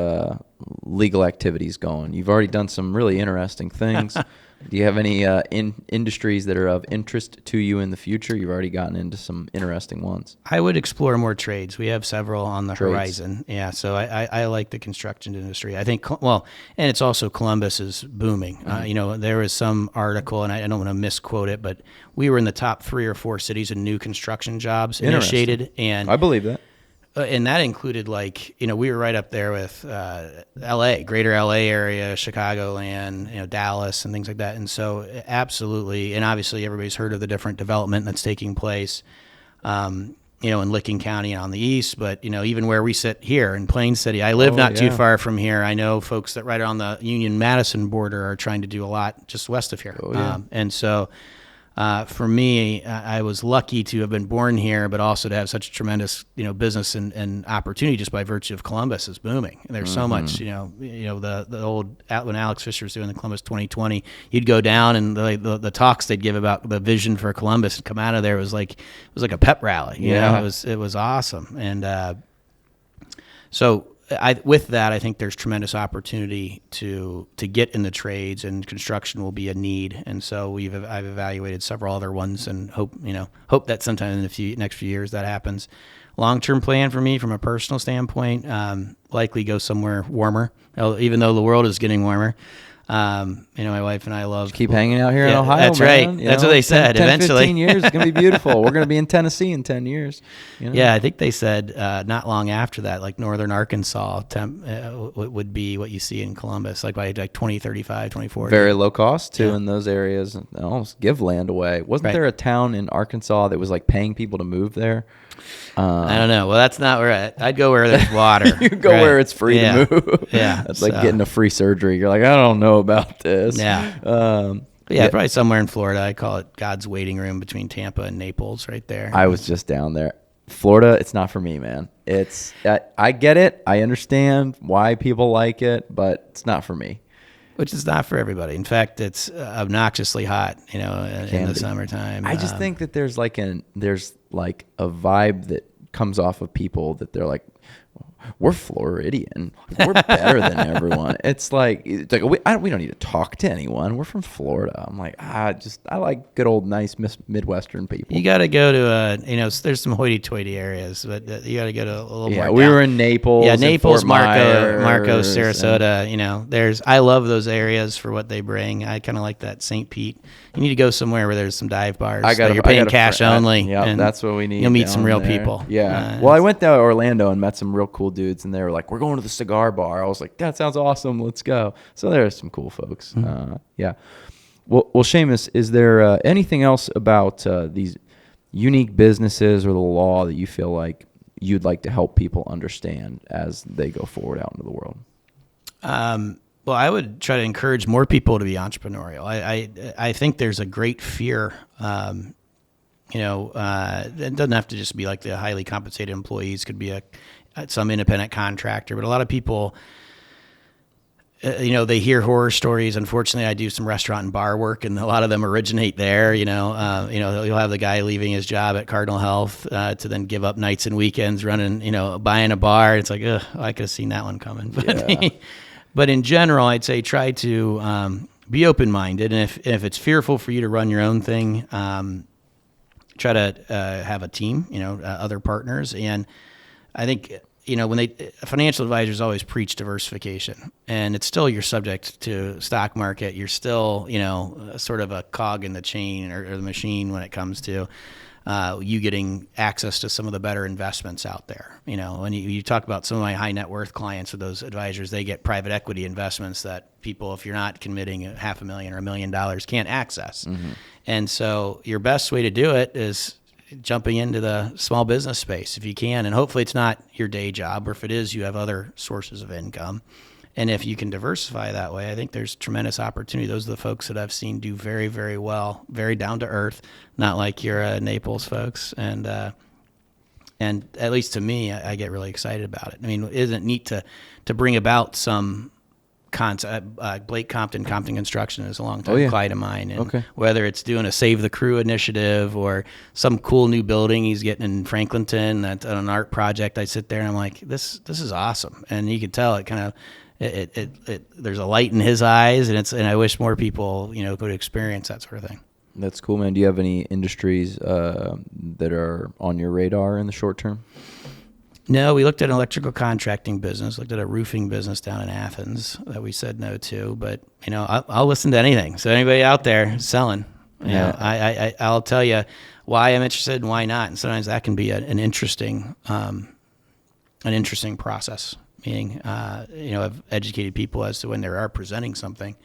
legal activities going? You've already done some really interesting things. Do you have any industries that are of interest to you in the future? You've already gotten into some interesting ones. I would explore more trades. We have several on the horizon. Yeah, so I like the construction industry. I think, and it's also Columbus is booming. There was some article, and I don't want to misquote it, but we were in the top 3 or 4 cities in new construction jobs initiated. And I believe that. and that included we were right up there with L.A., greater L.A. area, Chicagoland, Dallas and things like that. And so absolutely, and obviously everybody's heard of the different development that's taking place, in Licking County on the east, but, even where we sit here in Plain City, I live not too far from here. I know folks that right on the Union-Madison border are trying to do a lot just west of here. And so for me, I was lucky to have been born here, but also to have such a tremendous, business and opportunity just by virtue of Columbus is booming. And there's so much, the old, when Alex Fisher was doing the Columbus 2020, you'd go down and the talks they'd give about the vision for Columbus and come out of there was like a pep rally. It was awesome. And so with that, I think there's tremendous opportunity to get in the trades, and construction will be a need. And so I've evaluated several other ones, and hope that sometime in the next few years that happens. Long-term plan for me, from a personal standpoint, likely go somewhere warmer, even though the world is getting warmer. My wife and I love keep hanging out here in Ohio. That's man. right. That's what they said. 10, eventually, 15 years, it's gonna be beautiful. We're gonna be in Tennessee in 10 years. Yeah, I think they said not long after that, like northern Arkansas would be what you see in Columbus, like by 2035, 2040. Very low cost too in those areas. Almost give land away. Wasn't there a town in Arkansas that was like paying people to move there? I don't know. Well, that's not where I'd go where there's water. You go where it's free to move. Yeah, it's like getting a free surgery. You're like, I don't know about this. Yeah. Probably somewhere in Florida. I call it God's waiting room between Tampa and Naples, right there. I was just down there. Florida, it's not for me, man. I get it. I understand why people like it, but it's not for me. Which is not for everybody. In fact, it's obnoxiously hot, in the summertime. I just think that there's like a vibe that comes off of people that they're like, we're Floridian. We're better than everyone. It's like we don't need to talk to anyone. We're from Florida. I'm like, I like good old nice Midwestern people. You got to go to there's some hoity-toity areas, but you got to go to a little more. Yeah, we were in Naples. Yeah, Naples, Marco, and Sarasota. I love those areas for what they bring. I kind of like that St. Pete. You need to go somewhere where there's some dive bars. You're paying cash only. Yeah, that's what we need. You'll meet some real people. Yeah. Well, I went to Orlando and met some real cool dudes, and they were like, we're going to the cigar bar. I was like, that sounds awesome. Let's go. So there are some cool folks. Yeah. Well, Shamus, is there anything else about these unique businesses or the law that you feel like you'd like to help people understand as they go forward out into the world? Well, I would try to encourage more people to be entrepreneurial. I think there's a great fear. It doesn't have to just be like the highly compensated employees. Could be some independent contractor, but a lot of people, they hear horror stories. Unfortunately, I do some restaurant and bar work, and a lot of them originate there. You'll have the guy leaving his job at Cardinal Health to then give up nights and weekends running, buying a bar. It's like, I could have seen that one coming. But, but in general, I'd say try to be open-minded, and if it's fearful for you to run your own thing, try to have a team, other partners. And I think, financial advisors always preach diversification, and it's still you're subject to stock market. You're still, sort of a cog in the chain or the machine when it comes to you getting access to some of the better investments out there. When you talk about some of my high net worth clients with those advisors, they get private equity investments that people, if you're not committing $500,000 or $1 million, can't access. Mm-hmm. And so your best way to do it is jumping into the small business space if you can. And hopefully it's not your day job, or if it is, you have other sources of income. And if you can diversify that way, I think there's tremendous opportunity. Those are the folks that I've seen do very, very well, very down to earth, not like your Naples folks. And at least to me, I get really excited about it. I mean, isn't it neat to bring about some concept? Blake Compton Construction is a long-time client of mine. And whether it's doing a Save the Crew initiative or some cool new building he's getting in Franklinton, that's an art project, I sit there and I'm like, this is awesome. And you could tell it kind of, there's a light in his eyes, and I wish more people, could experience that sort of thing. That's cool, man. Do you have any industries that are on your radar in the short term? No, we looked at an electrical contracting business, looked at a roofing business down in Athens that we said no to, but I'll listen to anything. So anybody out there selling, I'll tell you why I'm interested and why not. And sometimes that can be an interesting an interesting process. Meaning, I've educated people as to when they are presenting something,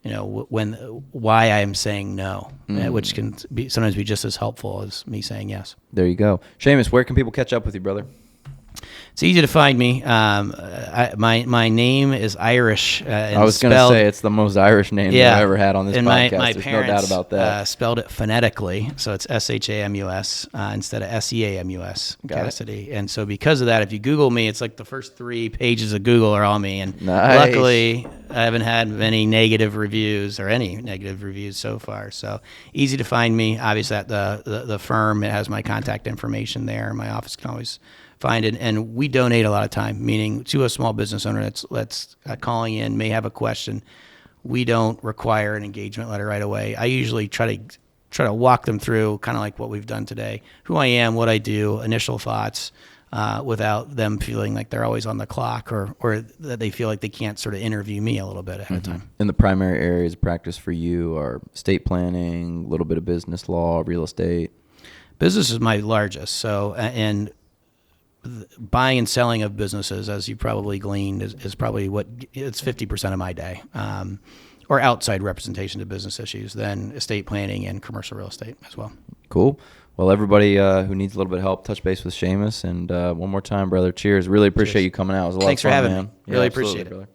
why I am saying no, which can sometimes be just as helpful as me saying yes. There you go. Shamus, where can people catch up with you, brother? It's easy to find me. My name is Irish. I was going to say it's the most Irish name that I've ever had on this podcast. My There's parents, no doubt about that. Spelled it phonetically, so it's Shamus instead of Seamus, Cassidy. And so because of that, if you Google me, it's like the first 3 pages of Google are all me. And luckily, I haven't had any negative reviews so far. So easy to find me. Obviously, at the firm, it has my contact information there. My office can always find it, and we donate a lot of time, meaning to a small business owner that's calling in, may have a question. We don't require an engagement letter right away. I usually try to walk them through, kind of like what we've done today, who I am, what I do, initial thoughts, without them feeling like they're always on the clock or that they feel like they can't sort of interview me a little bit ahead of time. And the primary areas of practice for you are estate planning, a little bit of business law, real estate. Business is my largest, and buying and selling of businesses, as you probably gleaned, is probably it's 50% of my day, or outside representation of business issues, then estate planning and commercial real estate as well. Cool. Well, everybody who needs a little bit of help, touch base with Shamus. And one more time, brother, cheers. Really appreciate you coming out. It was a lot Thanks of fun, for having man. me. Really appreciate it. Brother.